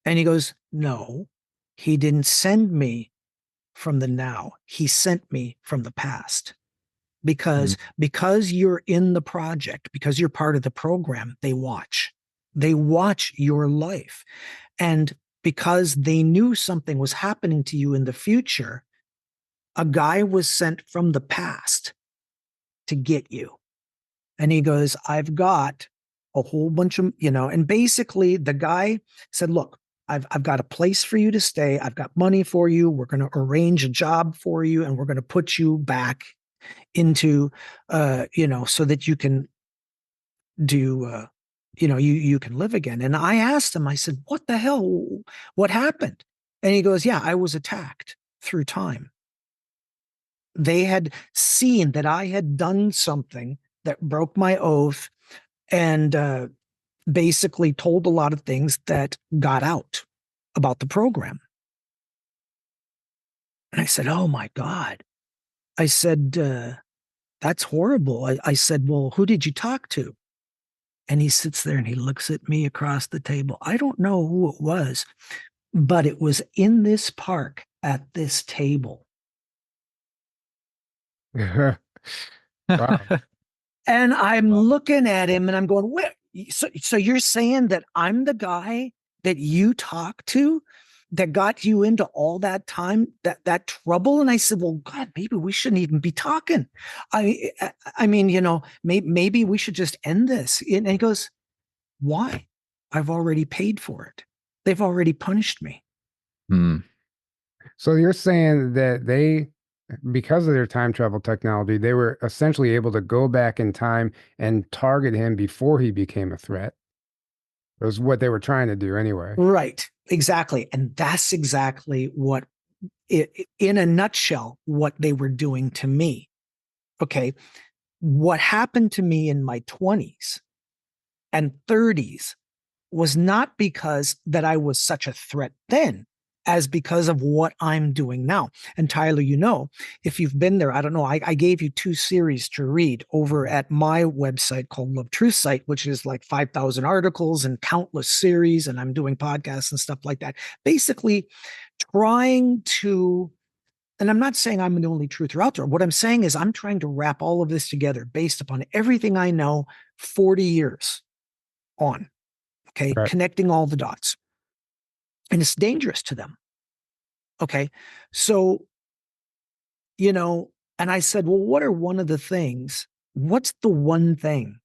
And he goes, no, he didn't send me from the now. He sent me from the past. Because you're in the project, because you're part of the program, they watch your life. And because they knew something was happening to you in the future, a guy was sent from the past to get you. And he goes, I've got a whole bunch of, and basically the guy said, look, I've got a place for you to stay. I've got money for you. We're going to arrange a job for you and we're going to put you back into, so that you can do, you can live again. And I asked him, I said, what the hell? What happened? And he goes, yeah, I was attacked through time. They had seen that I had done something that broke my oath and basically told a lot of things that got out about the program. And I said, oh my God. I said, that's horrible. I said, well, who did you talk to? And he sits there and he looks at me across the table. I don't know who it was, but it was in this park at this table. Wow. And I'm looking at him and I'm going, where? So you're saying that I'm the guy that you talked to that got you into all that time, that trouble? And I said, well, God, maybe we shouldn't even be talking. I mean, maybe we should just end this. And he goes, why? I've already paid for it. They've already punished me. So you're saying that they, because of their time travel technology, they were essentially able to go back in time and target him before he became a threat. It was what they were trying to do anyway. Right. Exactly. And that's exactly what, in a nutshell, what they were doing to me. Okay. What happened to me in my 20s and 30s was not because that I was such a threat then, as because of what I'm doing now. And Tyler, if you've been there, I don't know, I gave you 2 series to read over at my website called Love Truth Site, which is like 5,000 articles and countless series. And I'm doing podcasts and stuff like that. Basically trying to, and I'm not saying I'm the only truther out there. What I'm saying is I'm trying to wrap all of this together based upon everything I know 40 years on. Okay. Right. Connecting all the dots. And it's dangerous to them. Okay. So, and I said, well, what are one of the things? What's the one thing?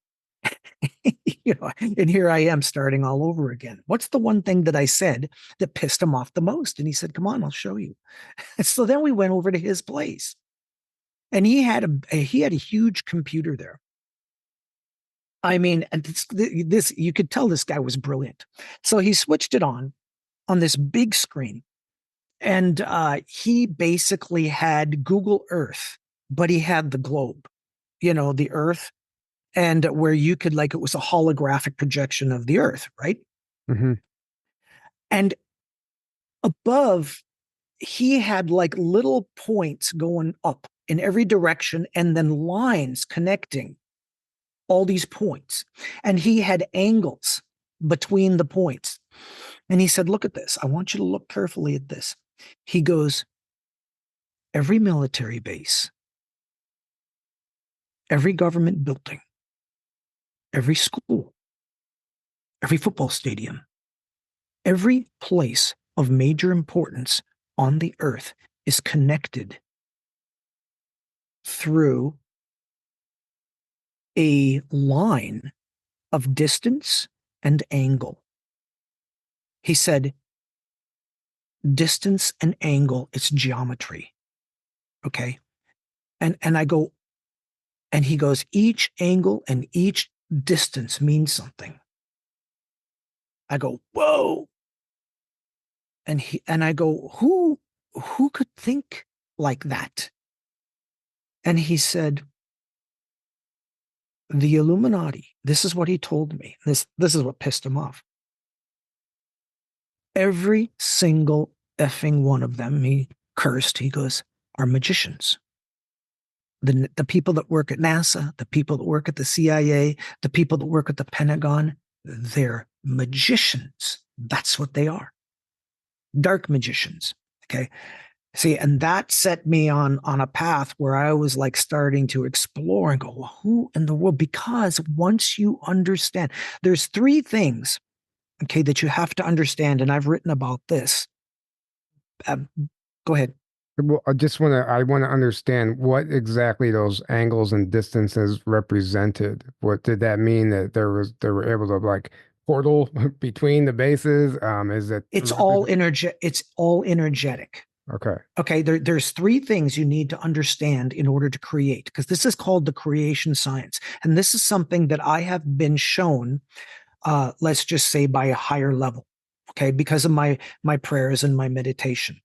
And here I am starting all over again. What's the one thing that I said that pissed him off the most? And he said, come on, I'll show you. So then we went over to his place and he had a huge computer there. I mean, and this, you could tell this guy was brilliant. So he switched it on this big screen. And he basically had Google Earth, but he had the globe, the Earth, and where you could, like, it was a holographic projection of the Earth, right? Mm-hmm. And above, he had like little points going up in every direction and then lines connecting all these points. And he had angles between the points. And he said, look at this. I want you to look carefully at this. He goes, every military base, every government building, every school, every football stadium, every place of major importance on the earth is connected through a line of distance and angle. He said, distance and angle, it's geometry. Okay. And I go, and he goes, each angle and each distance means something. I go, whoa. And I go, who could think like that? And he said, the Illuminati. This is what he told me. This is what pissed him off. Every single effing one of them, he cursed, he goes, are magicians. The people that work at NASA, the people that work at the CIA, the people that work at the Pentagon, they're magicians. That's what they are. Dark magicians. Okay. See, and that set me on a path where I was like starting to explore and go, well, who in the world? Because once you understand, there's three things, okay, that you have to understand. And I've written about this. Go ahead. Well, I want to understand what exactly those angles and distances represented. What did that mean that they were able to like portal between the bases? Is it It's all energetic. Okay. Okay. There's three things you need to understand in order to create, because this is called the creation science. And this is something that I have been shown, let's just say by a higher level. Okay. Because of my prayers and my meditation.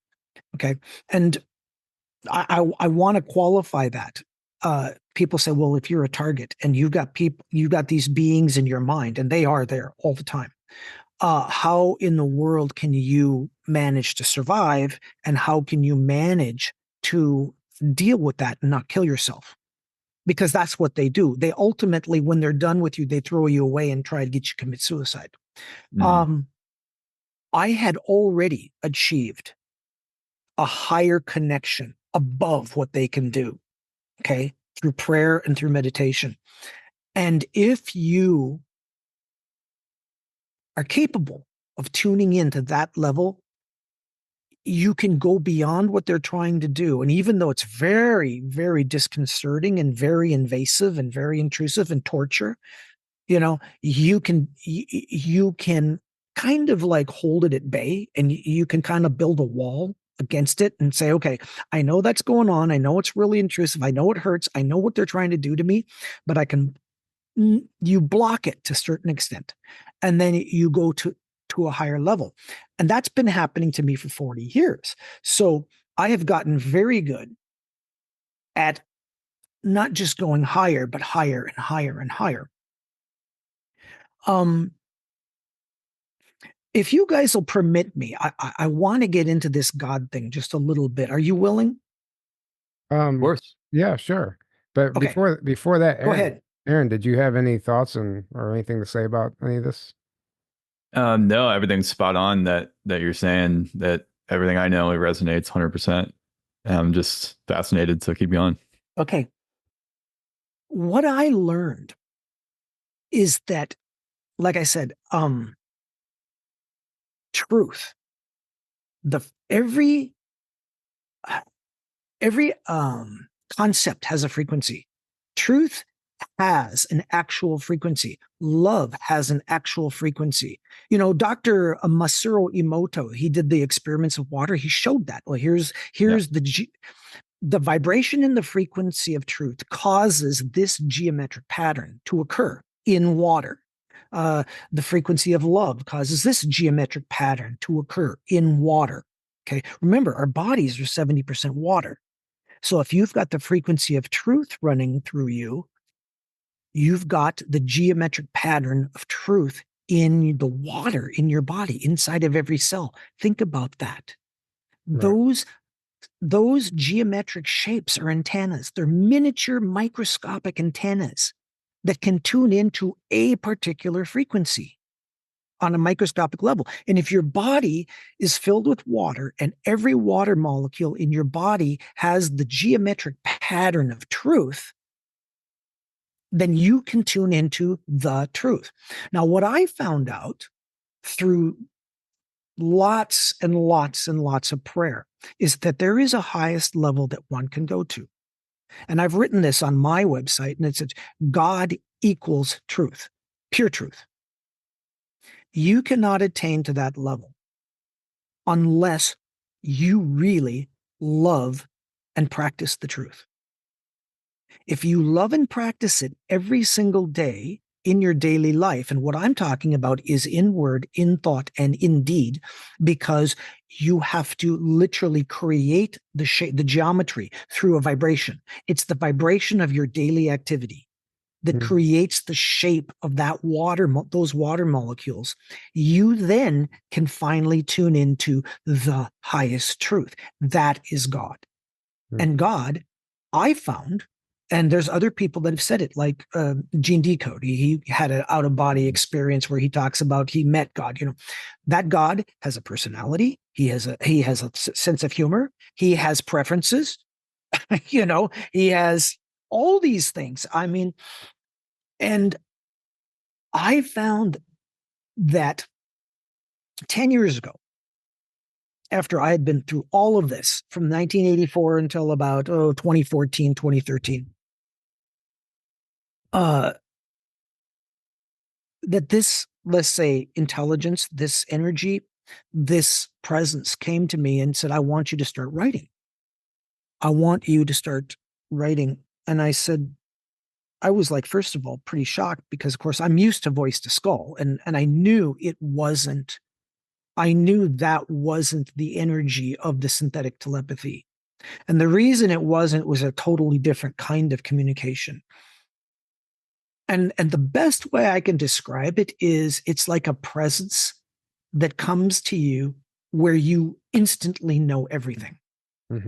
Okay. And I want to qualify that. People say, well, if you're a target and you've got these beings in your mind and they are there all the time, how in the world can you manage to survive? And how can you manage to deal with that and not kill yourself? Because that's what they do. They ultimately, when they're done with you, they throw you away and try to get you to commit suicide. I had already achieved a higher connection above what they can do, okay, through prayer and through meditation. And if you are capable of tuning into that level, you can go beyond what they're trying to do. And even though it's very, very disconcerting and very invasive and very intrusive and torture, you can kind of like hold it at bay, and you can kind of build a wall against it and say, okay, I know that's going on. I know it's really intrusive. I know it hurts. I know what they're trying to do to me, but you block it to a certain extent. And then you go to a higher level. And that's been happening to me for 40 years. So I have gotten very good at not just going higher, but higher and higher and higher. If you guys will permit me, I want to get into this God thing just a little bit. Are you willing? Of course. Yeah, sure. But Okay. before that, Go ahead. Aaron, did you have any thoughts or anything to say about any of this? No, everything's spot on that you're saying. That everything I know, it resonates 100%. I'm just fascinated, so keep going. Okay. What I learned is that, like I said, truth. Every concept has a frequency. Truth has an actual frequency. Love has an actual frequency. Dr. Masaru Emoto, he did the experiments of water. He showed that. Well, here's the vibration in the frequency of truth causes this geometric pattern to occur in water. The frequency of love causes this geometric pattern to occur in water. Okay. Remember, our bodies are 70% water. So if you've got the frequency of truth running through you, you've got the geometric pattern of truth in the water in your body, inside of every cell. Think about that. Right. Those geometric shapes are antennas. They're miniature microscopic antennas that can tune into a particular frequency on a microscopic level. And if your body is filled with water and every water molecule in your body has the geometric pattern of truth, then you can tune into the truth. Now, what I found out through lots and lots and lots of prayer is that there is a highest level that one can go to. And I've written this on my website, and it says God equals truth, pure truth. You cannot attain to that level unless you really love and practice the truth. If you love and practice it every single day in your daily life, and what I'm talking about is in word, in thought, and in deed, because you have to literally create the shape, the geometry through a vibration. It's the vibration of your daily activity that creates the shape of that water, those water molecules. You then can finally tune into the highest truth. That is God. And God, I found, and there's other people that have said it, like Gene Decode. He had an out of body experience where he talks about he met God. That God has a personality. He has a sense of humor. He has preferences. He has all these things. I mean, and I found that 10 years ago, after I had been through all of this from 1984 until about 2014, 2013, that this, let's say, intelligence, this energy, this presence came to me and said, I want you to start writing. I want you to start writing. And I said, I was like, first of all, pretty shocked because, of course, I'm used to voice to skull. And I knew that wasn't the energy of the synthetic telepathy. And the reason it wasn't was a totally different kind of communication. And the best way I can describe it is it's like a presence that comes to you where you instantly know everything.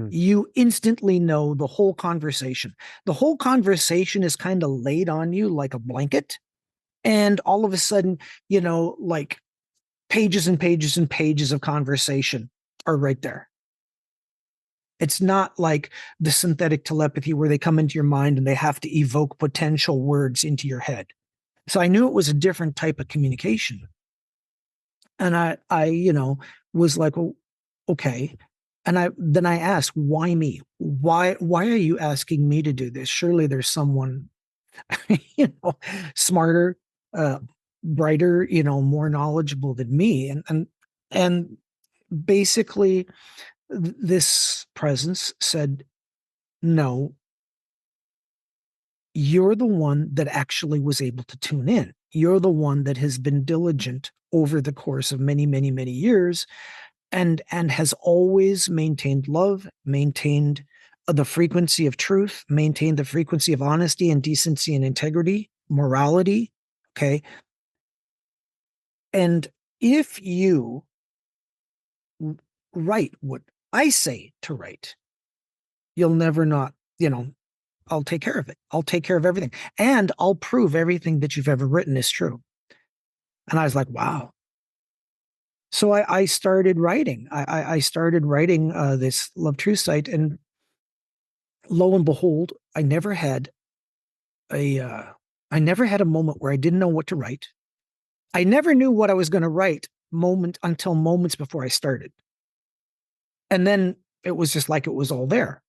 You instantly know the whole conversation. The whole conversation is kind of laid on you like a blanket. And all of a sudden, like pages and pages and pages of conversation are right there. It's not like the synthetic telepathy where they come into your mind and they have to evoke potential words into your head. So I knew it was a different type of communication. And I was like, well, okay. And then I asked, why me? Why are you asking me to do this? Surely there's someone, smarter, brighter, more knowledgeable than me. And basically this presence said, no, you're the one that actually was able to tune in. You're the one that has been diligent over the course of many, many, many years and has always maintained love, maintained the frequency of truth, maintained the frequency of honesty and decency and integrity, morality. Okay. And if you write what I say to write, you'll never not, I'll take care of it. I'll take care of everything. And I'll prove everything that you've ever written is true. And I was like, wow. So I started writing. I started writing this Love Truth site, and lo and behold, I never had a moment where I didn't know what to write. I never knew what I was going to write until moments before I started, and then it was just like it was all there.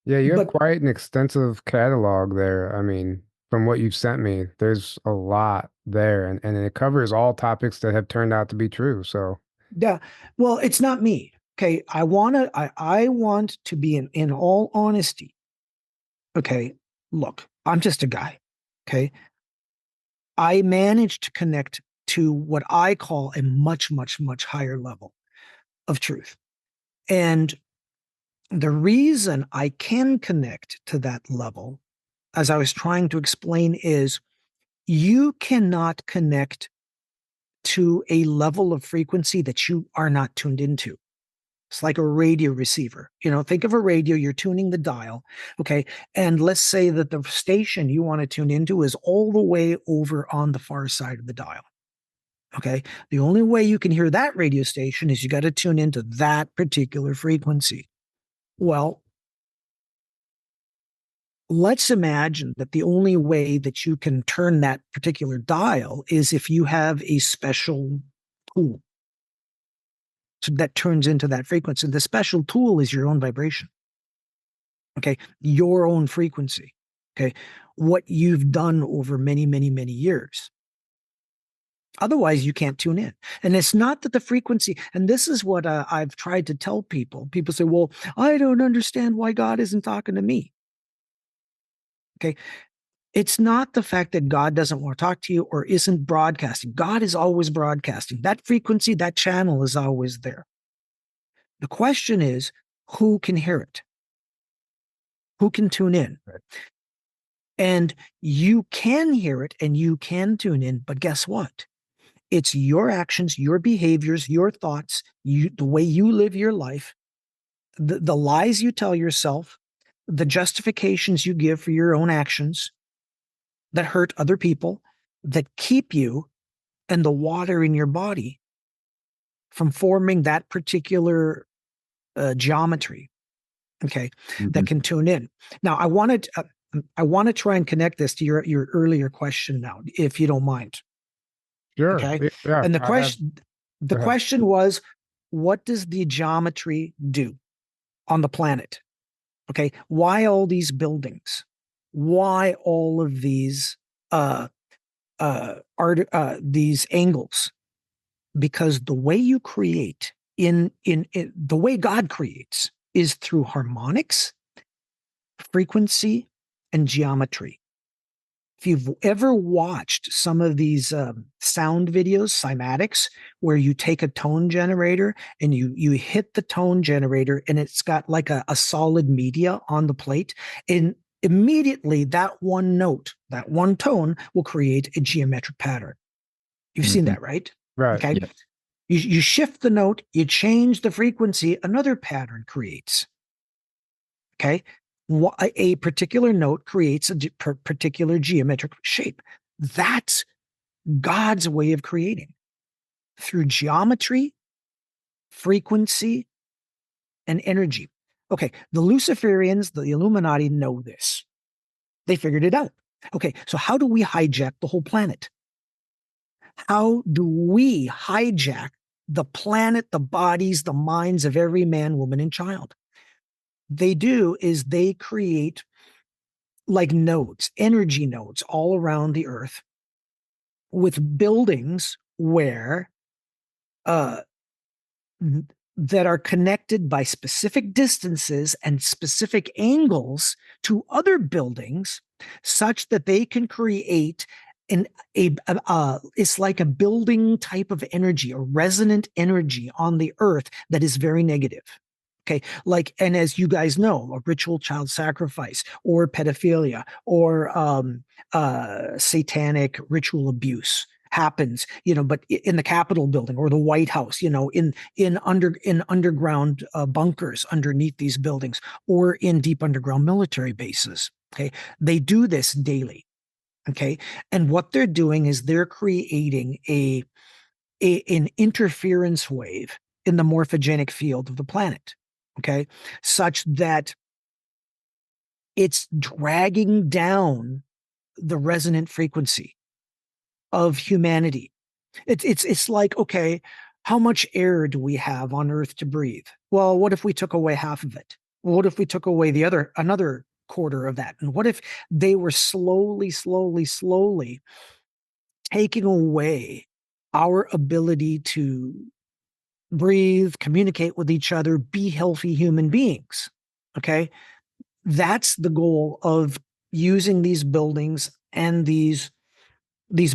Yeah, you have quite an extensive catalog there. I mean, from what you've sent me, there's a lot there, and it covers all topics that have turned out to be true. So yeah, well, it's not me. Okay, I want to be in all honesty. Okay, look, I'm just a guy. Okay, I managed to connect to what I call a much, much, much higher level of truth, and the reason I can connect to that level, as I was trying to explain, is you cannot connect to a level of frequency that you are not tuned into. It's like a radio receiver. Think of a radio, you're tuning the dial. Okay. And let's say that the station you want to tune into is all the way over on the far side of the dial. Okay. The only way you can hear that radio station is you got to tune into that particular frequency. Well, let's imagine that the only way that you can turn that particular dial is if you have a special tool that turns into that frequency. The special tool is your own vibration. Okay. Your own frequency. Okay. What you've done over many, many, many years. Otherwise, you can't tune in. And it's not that the frequency, and this is what I've tried to tell people. People say, well, I don't understand why God isn't talking to me. Okay. It's not the fact that God doesn't want to talk to you or isn't broadcasting. God is always broadcasting. That frequency, that channel is always there. The question is, who can hear it? Who can tune in? Right. And you can hear it and you can tune in, but guess what? It's your actions, your behaviors, your thoughts, the way you live your life, the lies you tell yourself, the justifications you give for your own actions that hurt other people, that keep you and the water in your body from forming that particular geometry. Okay, that can tune in. Now, I want to try and connect this to your earlier question now, if you don't mind. Sure. Okay. Yeah. And the question was, what does the geometry do on the planet? Okay. Why all these buildings? Why all of these these angles? Because the way you create in the way God creates is through harmonics, frequency, and geometry. If you've ever watched some of these sound videos, cymatics, where you take a tone generator and you hit the tone generator and it's got like a solid media on the plate, and immediately that one note, that one tone will create a geometric pattern. You've seen that, right? Right. Okay. Yeah. You shift the note, you change the frequency, another pattern creates. Okay. A particular note creates a particular geometric shape. That's God's way of creating through geometry, frequency, and energy. Okay. The Luciferians, the Illuminati know this. They figured it out. Okay. So how do we hijack the whole planet? How do we hijack the planet, the bodies, the minds of every man, woman, and child? They do is they create like nodes, energy nodes all around the earth with buildings where that are connected by specific distances and specific angles to other buildings such that they can create it's like a building type of energy, a resonant energy on the earth that is very negative. Okay. Like, and as you guys know, a ritual child sacrifice or pedophilia or satanic ritual abuse happens, but in the Capitol building or the White House, in underground bunkers underneath these buildings or in deep underground military bases. Okay. They do this daily. Okay. And what they're doing is they're creating an interference wave in the morphogenic field of the planet. Okay. Such that it's dragging down the resonant frequency of humanity. It's like, okay, how much air do we have on Earth to breathe? Well, what if we took away half of it? What if we took away another quarter of that? And what if they were slowly taking away our ability to breathe, communicate with each other, be healthy human beings? Okay. That's the goal of using these buildings and these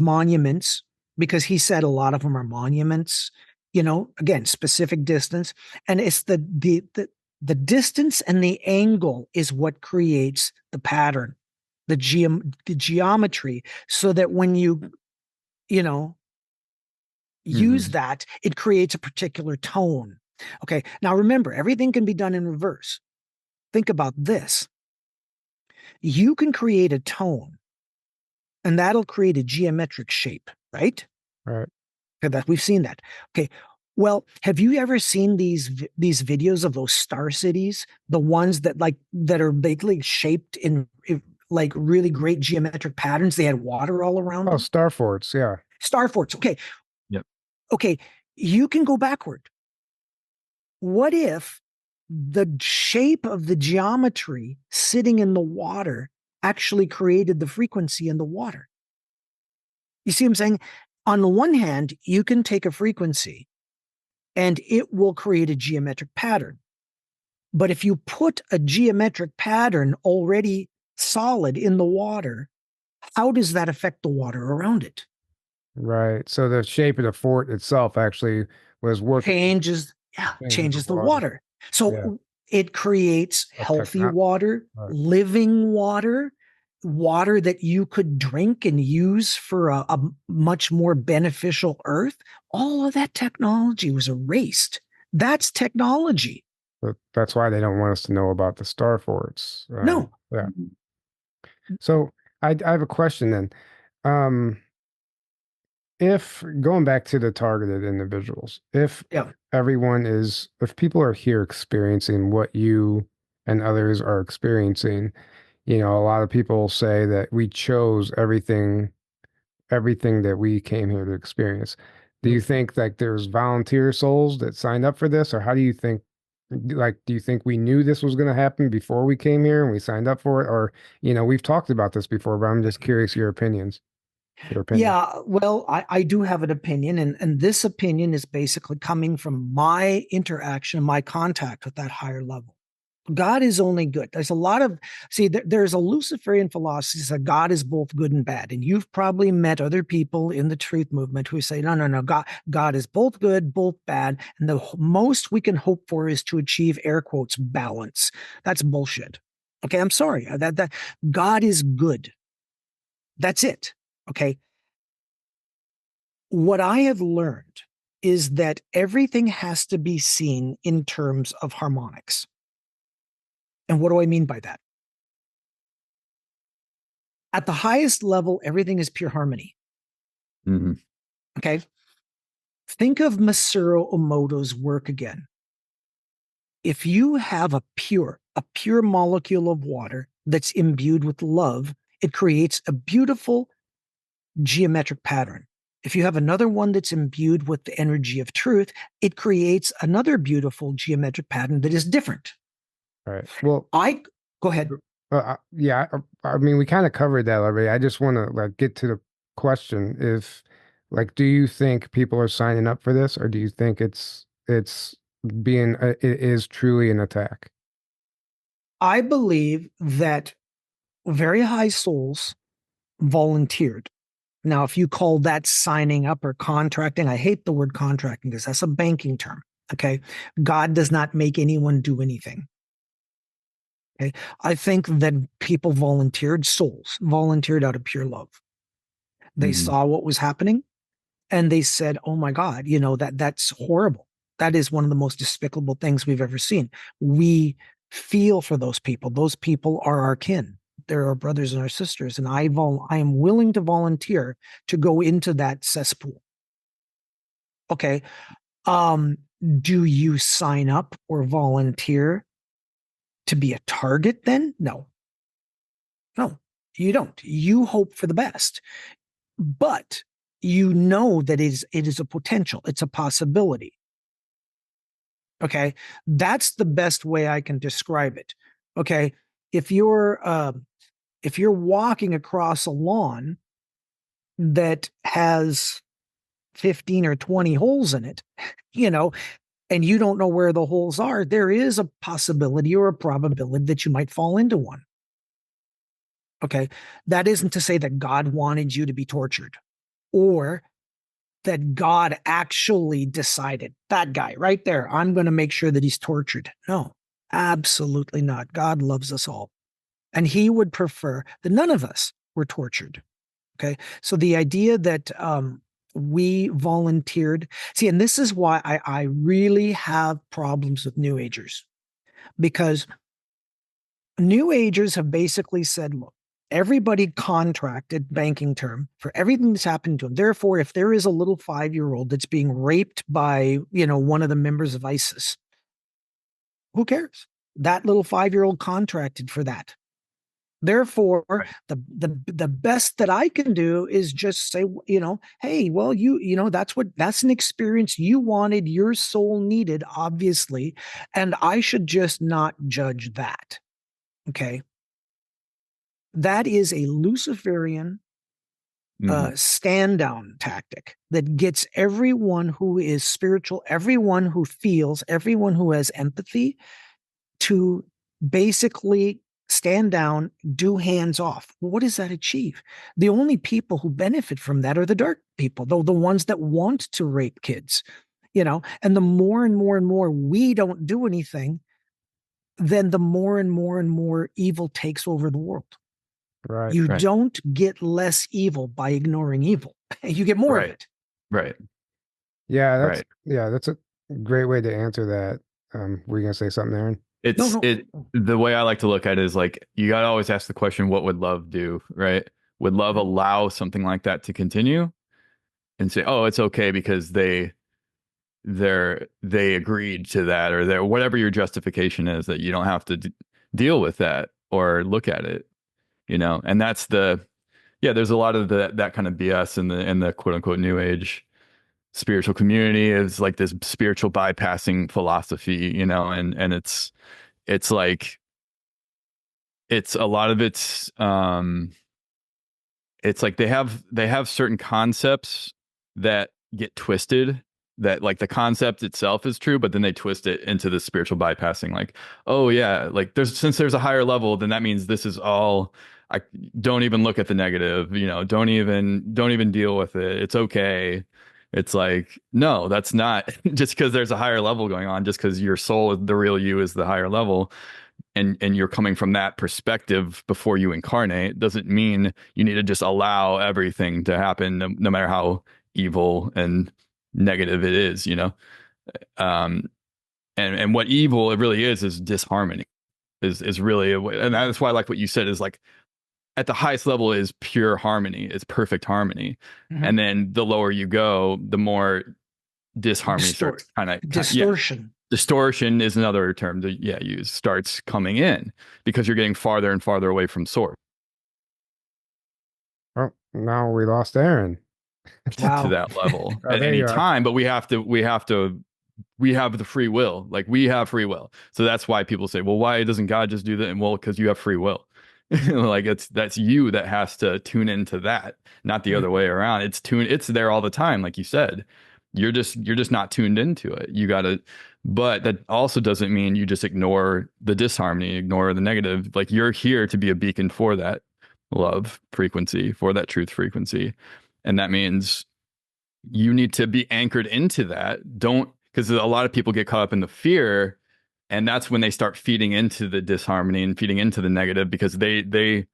monuments, because he said a lot of them are monuments, again, specific distance. And it's the distance and the angle is what creates the pattern, the geometry, so that when you use that, it creates a particular tone. Okay. Now remember, everything can be done in reverse. Think about this. You can create a tone and that'll create a geometric shape, right? Right. That we've seen that. Okay. Well, have you ever seen these videos of those star cities, the ones that are basically shaped in like really great geometric patterns? They had water all around them. Star forts, yeah. Star forts. Okay. Yep. Okay. You can go backward. What if the shape of the geometry sitting in the water actually created the frequency in the water? You see what I'm saying? On the one hand, you can take a frequency and it will create a geometric pattern. But if you put a geometric pattern already solid in the water, how does that affect the water around it? Right. So the shape of the fort itself actually was working. Changes the water. So it creates healthy water, living water, water that you could drink and use for a much more beneficial earth. All of that technology was erased. That's technology. But that's why they don't want us to know about the star forts. No. Yeah. So I have a question then. If going back to the targeted individuals, if if people are here experiencing what you and others are experiencing, a lot of people say that we chose everything that we came here to experience. Do you think like there's volunteer souls that signed up for this, or how do you think, like, do you think we knew this was going to happen before we came here and we signed up for it? Or, we've talked about this before, but I'm just curious your opinions. Yeah, well, I do have an opinion, and this opinion is basically coming from my interaction, my contact with that higher level. God is only good. There's a lot of, there's a Luciferian philosophy that God is both good and bad. And you've probably met other people in the truth movement who say, no, God is both good, both bad. And the most we can hope for is to achieve, air quotes, balance. That's bullshit. Okay, I'm sorry. That God is good. That's it. Okay. What I have learned is that everything has to be seen in terms of harmonics. And what do I mean by that? At the highest level, everything is pure harmony. Mm-hmm. Okay. Think of Masaru Emoto's work again. If you have a pure molecule of water that's imbued with love, it creates a beautiful geometric pattern. If you have another one that's imbued with the energy of truth, it creates another beautiful geometric pattern that is different. Right. Well, go ahead. Yeah, I mean, we kind of covered that already. I just want to get to the question: if, do you think people are signing up for this, or do you think it is truly an attack? I believe that very high souls volunteered. Now, if you call that signing up or contracting, I hate the word contracting because that's a banking term. Okay. God does not make anyone do anything. Okay. I think that people souls volunteered out of pure love. They saw what was happening and they said, oh my God, that's horrible. That is one of the most despicable things we've ever seen. We feel for those people. Those people are our kin. They're our brothers and our sisters. And I am willing to volunteer to go into that cesspool. Okay. Do you sign up or volunteer to be a target then? No, you don't. You hope for the best, but that it is a potential. It's a possibility. Okay. That's the best way I can describe it. Okay. If you're walking across a lawn that has 15 or 20 holes in it, and you don't know where the holes are, there is a possibility or a probability that you might fall into one. Okay. That isn't to say that God wanted you to be tortured or that God actually decided that guy right there, I'm going to make sure that he's tortured. No, absolutely not. God loves us all. And he would prefer that none of us were tortured. Okay. So the idea that we volunteered, and this is why I really have problems with New Agers, because New Agers have basically said, look, everybody contracted, banking term, for everything that's happened to them. Therefore, if there is a little 5-year-old that's being raped by, one of the members of ISIS, who cares? That little 5-year-old contracted for that. Therefore, right. the best that I can do is just say, hey, well, that's an experience you wanted, your soul needed, obviously, and I should just not judge that. Okay. That is a Luciferian stand down tactic that gets everyone who is spiritual, everyone who feels, everyone who has empathy to basically stand down, do hands off. Well, what does that achieve? The only people who benefit from that are the dark people, though the ones that want to rape kids, and the more and more and more we don't do anything, then the more and more and more evil takes over the world. Right. You don't get less evil by ignoring evil. You get more of it. Right. Yeah, that's a great way to answer that. Were you gonna say something, Aaron? The way I like to look at it is like, you gotta always ask the question, what would love do, right? Would love allow something like that to continue and say, oh, it's okay because they agreed to that, or whatever your justification is, that you don't have to deal with that or look at it, and that's there's a lot of that kind of BS in the quote unquote new age spiritual community, is like this spiritual bypassing philosophy, and it's like, it's a lot of it's like they have certain concepts that get twisted, that like the concept itself is true, but then they twist it into the spiritual bypassing, like, oh yeah, like since there's a higher level, then that means this is all, I don't even look at the negative, don't even deal with it, it's okay. It's like, no, that's not just because there's a higher level going on, just because your soul, the real you, is the higher level, and you're coming from that perspective before you incarnate, doesn't mean you need to just allow everything to happen, no matter how evil and negative it is, and what evil it really is disharmony, is really and that's why I like what you said, is like, at the highest level is pure harmony, is perfect harmony. And then the lower you go, the more disharmony starts distortion. Distortion is another term to use, starts coming in, because you're getting farther and farther away from source. Oh, now we lost Aaron. To that level at any time, but we have the free will. Like, we have free will. So that's why people say, well, why doesn't God just do that? And well, because you have free will. Like, that's you that has to tune into that, not the other way around. It's there all the time, like you said. You're just not tuned into it. You gotta, but that also doesn't mean you just ignore the disharmony, ignore the negative. Like, you're here to be a beacon for that love frequency, for that truth frequency. And that means you need to be anchored into that. Because a lot of people get caught up in the fear, and that's when they start feeding into the disharmony and feeding into the negative, because they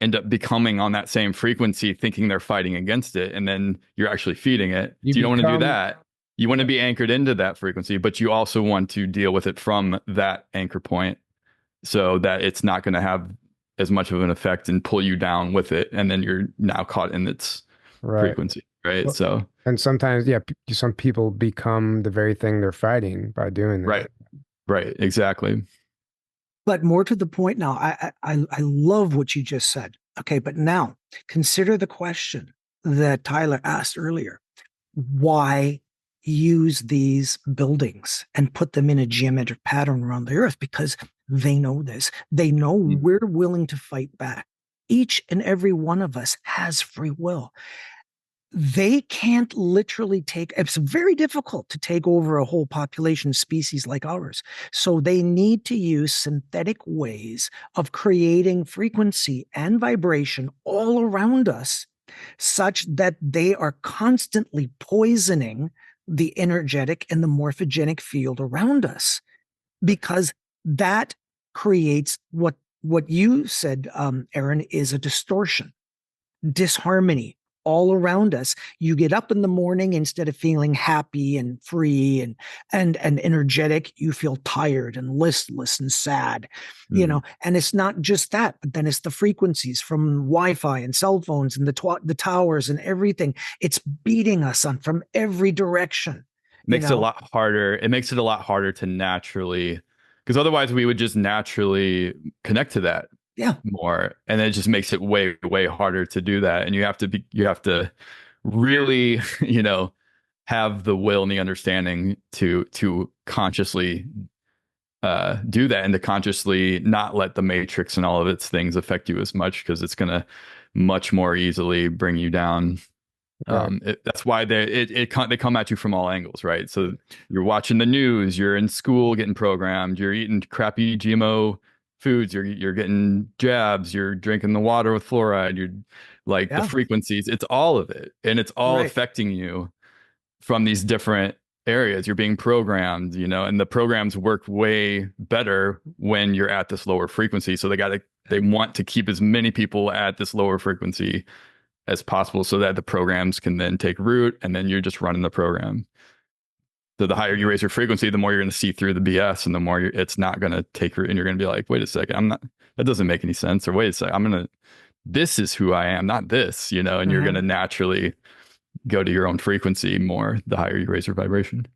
end up becoming on that same frequency, thinking they're fighting against it, and then you're actually feeding it. You don't want to do that. You want to be anchored into that frequency, but you also want to deal with it from that anchor point, so that it's not going to have as much of an effect and pull you down with it, and then you're now caught in its frequency, right? So, and sometimes, some people become the very thing they're fighting by doing that. Right, exactly. But more to the point now, I love what you just said. Okay, but now consider the question that Tyler asked earlier. Why use these buildings and put them in a geometric pattern around the earth? Because they know this. They know we're willing to fight back. Each and every one of us has free will. They can't literally it's very difficult to take over a whole population species like ours. So they need to use synthetic ways of creating frequency and vibration all around us, such that they are constantly poisoning the energetic and the morphogenic field around us, because that creates what you said, Aaron, is a distortion, disharmony all around us. You get up in the morning, instead of feeling happy and free and energetic, you feel tired and listless and sad, and it's not just that, but then it's the frequencies from Wi-Fi and cell phones and the towers and everything. It's beating us on from every direction. Makes it a lot harder. It makes it a lot harder to naturally, because otherwise we would just naturally connect to that more, and it just makes it way, way harder to do that. And you have to really have the will and the understanding to consciously do that, and to consciously not let the matrix and all of its things affect you as much, because it's going to much more easily bring you down. That's why they come at you from all angles, right? So you're watching the news, you're in school getting programmed, you're eating crappy GMO foods, you're getting jabs, you're drinking the water with fluoride, you're like the frequencies, it's all of it, and it's all affecting you from these different areas. You're being programmed, and the programs work way better when you're at this lower frequency. So they want to keep as many people at this lower frequency as possible, so that the programs can then take root, and then you're just running the program. So the higher you raise your frequency, the more you're going to see through the BS, and the more it's not going to take root, and you're going to be like, wait a second, that doesn't make any sense. Or wait a second, this is who I am, not this, and you're going to naturally go to your own frequency more the higher you raise your vibration.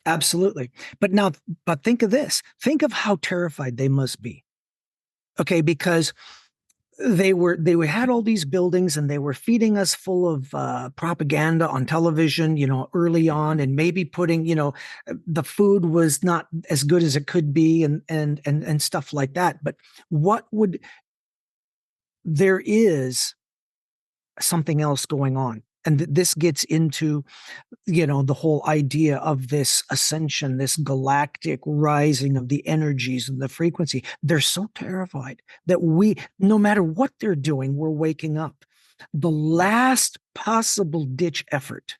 Absolutely. But think of this. Think of how terrified they must be. Okay, because they had all these buildings, and they were feeding us full of propaganda on television, early on, and maybe putting, the food was not as good as it could be, and stuff like that. But there is something else going on. And this gets into, the whole idea of this ascension, this galactic rising of the energies and the frequency. They're so terrified that no matter what they're doing, we're waking up. The last possible ditch effort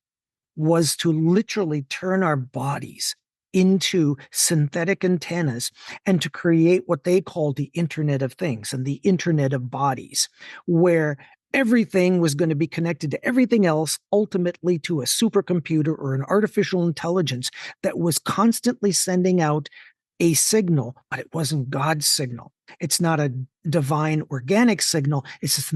was to literally turn our bodies into synthetic antennas and to create what they call the Internet of Things and the Internet of Bodies, where everything was going to be connected to everything else, ultimately to a supercomputer or an artificial intelligence that was constantly sending out a signal, but it wasn't God's signal. It's not a divine organic signal. It's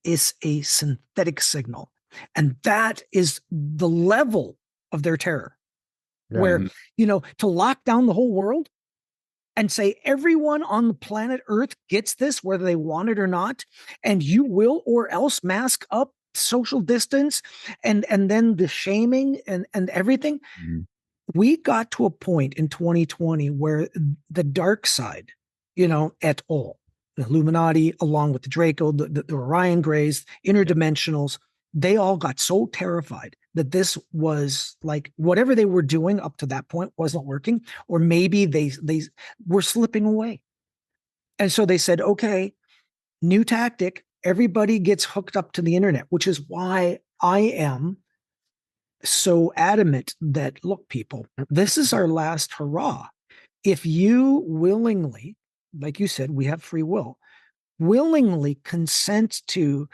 a synthetic signal. And that is the level of their terror, where, to lock down the whole world and say everyone on the planet Earth gets this, whether they want it or not, and you will or else mask up, social distance, and then the shaming and everything. We got to a point in 2020 where the dark side, et al., the Illuminati, along with the Draco, the Orion Greys, Interdimensionals, they all got so terrified that this was like whatever they were doing up to that point wasn't working, or maybe they were slipping away. And so they said, okay, new tactic, everybody gets hooked up to the internet, which is why I am so adamant that, look, people, this is our last hurrah. If you willingly, like you said, we have free will, willingly consent to,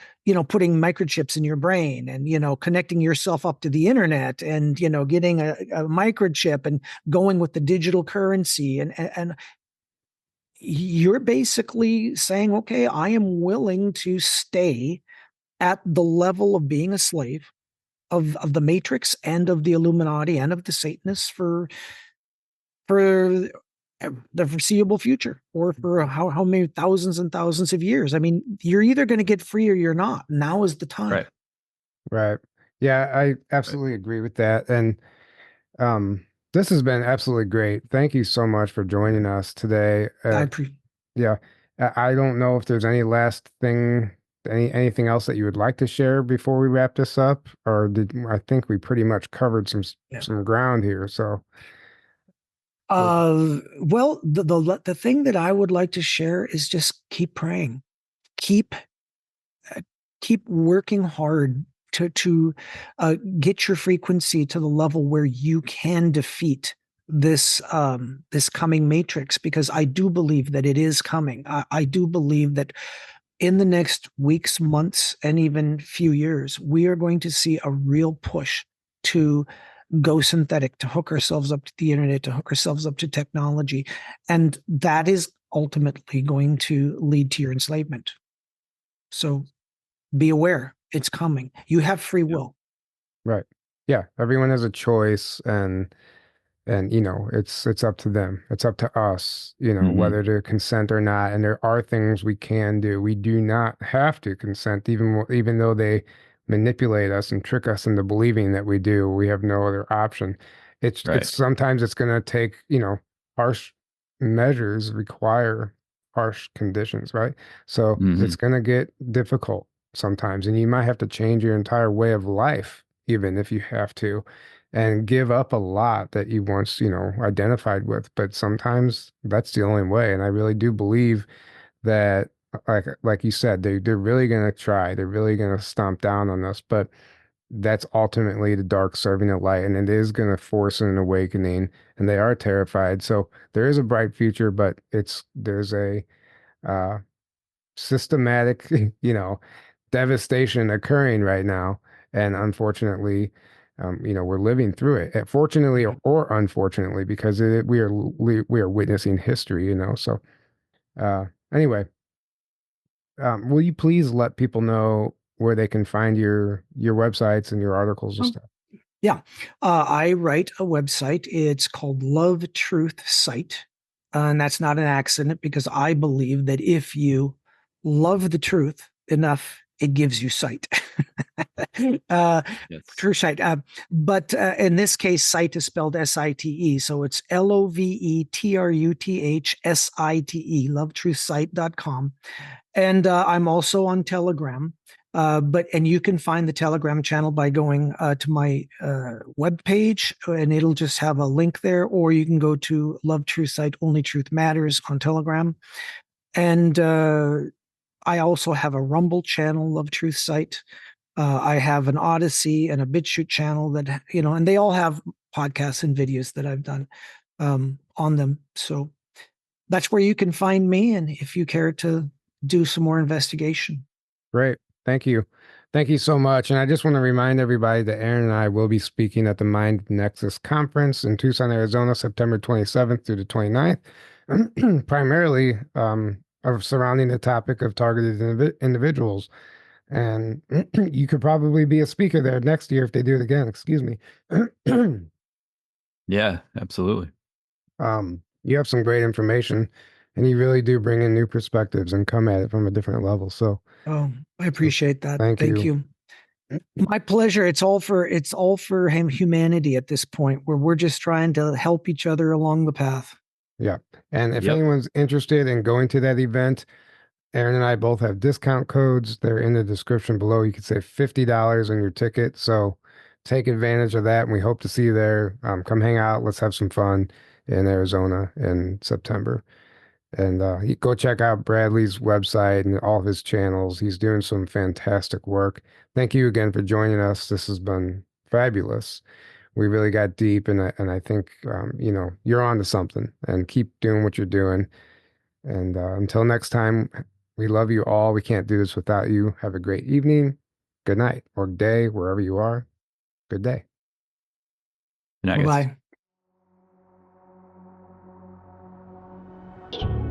putting microchips in your brain and, connecting yourself up to the internet and, getting a microchip and going with the digital currency, and you're basically saying, okay, I am willing to stay at the level of being a slave of the Matrix and of the Illuminati and of the Satanists for the foreseeable future, or for how many thousands and thousands of years. I mean, you're either going to get free or you're not. Now is the time. Right. Yeah, I absolutely agree with that. And this has been absolutely great. Thank you so much for joining us today. Yeah. I don't know if there's any last thing, anything else that you would like to share before we wrap this up, or I think we pretty much covered some ground here. So well, the thing that I would like to share is just keep praying, keep working hard to get your frequency to the level where you can defeat this coming matrix, because I do believe that it is coming. I do believe that in the next weeks, months, and even few years, we are going to see a real push to go synthetic, to hook ourselves up to the internet, to hook ourselves up to technology. And that is ultimately going to lead to your enslavement. So be aware, it's coming. You have free will. Right. Yeah. Everyone has a choice, and it's up to them. It's up to us, whether to consent or not. And there are things we can do. We do not have to consent, even though they manipulate us and trick us into believing that we do. We have no other option. It's sometimes it's going to take, harsh measures require harsh conditions, right? So it's going to get difficult sometimes, and you might have to change your entire way of life, even if you have to, and give up a lot that you once, identified with. But sometimes that's the only way. And I really do believe that, like you said, they're really going to try. They're really going to stomp down on us. But that's ultimately the dark serving the light, and it is going to force an awakening, and they are terrified. So there is a bright future, but there's a systematic, devastation occurring right now, and unfortunately, we're living through it. Fortunately or unfortunately, because we are witnessing history. So anyway, will you please let people know where they can find your websites and your articles and stuff? Yeah. I write a website. It's called Love Truth Site. And that's not an accident, because I believe that if you love the truth enough, it gives you sight. Yes. True sight. But in this case, sight is spelled S-I-T-E. So it's LOVETRUTHSITE, lovetruthsite.com. And I'm also on Telegram. And you can find the Telegram channel by going to my webpage, and it'll just have a link there, or you can go to Love Truth Site, Only Truth Matters on Telegram. And I also have a Rumble channel, Love Truth Site. I have an Odyssey and a BitChute channel that, and they all have podcasts and videos that I've done on them. So that's where you can find me, and if you care to do some more investigation. Great. Thank you. Thank you so much. And I just want to remind everybody that Aaron and I will be speaking at the Mind Nexus Conference in Tucson, Arizona, September 27th through the 29th, primarily surrounding the topic of targeted individuals. And you could probably be a speaker there next year if they do it again. Excuse me. Yeah, absolutely. You have some great information, and you really do bring in new perspectives and come at it from a different level. So, I appreciate that. Thank you. My pleasure. It's all for humanity at this point, where we're just trying to help each other along the path. Yeah. And if anyone's interested in going to that event, Aaron and I both have discount codes. They're in the description below. You can save $50 on your ticket. So take advantage of that. And we hope to see you there. Come hang out. Let's have some fun in Arizona in September. And go check out Bradley's website and all of his channels. He's doing some fantastic work. Thank you again for joining us. This has been fabulous. We really got deep, and I think you're on to something. And keep doing what you're doing. And until next time, we love you all. We can't do this without you. Have a great evening, good night, or day, wherever you are. Good day. Good night, bye.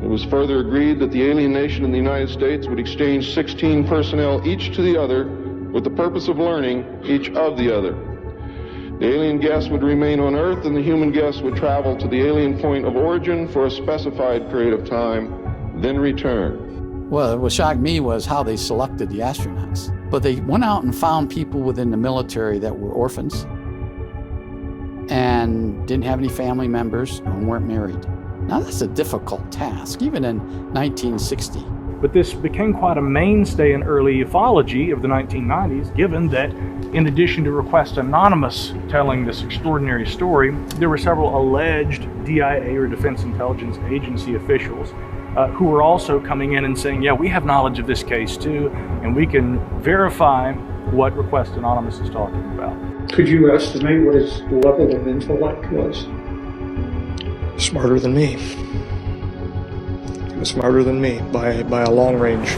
It was further agreed that the alien nation and the United States would exchange 16 personnel each to the other with the purpose of learning each of the other. The alien guests would remain on Earth, and the human guests would travel to the alien point of origin for a specified period of time, then return. Well, what shocked me was how they selected the astronauts. But they went out and found people within the military that were orphans and didn't have any family members and weren't married. Now, that's a difficult task, even in 1960. But this became quite a mainstay in early ufology of the 1990s, given that in addition to Request Anonymous telling this extraordinary story, there were several alleged DIA or Defense Intelligence Agency officials who were also coming in and saying, yeah, we have knowledge of this case too, and we can verify what Request Anonymous is talking about. Could you estimate what his level of intellect was? Smarter than me. He was smarter than me by a long range.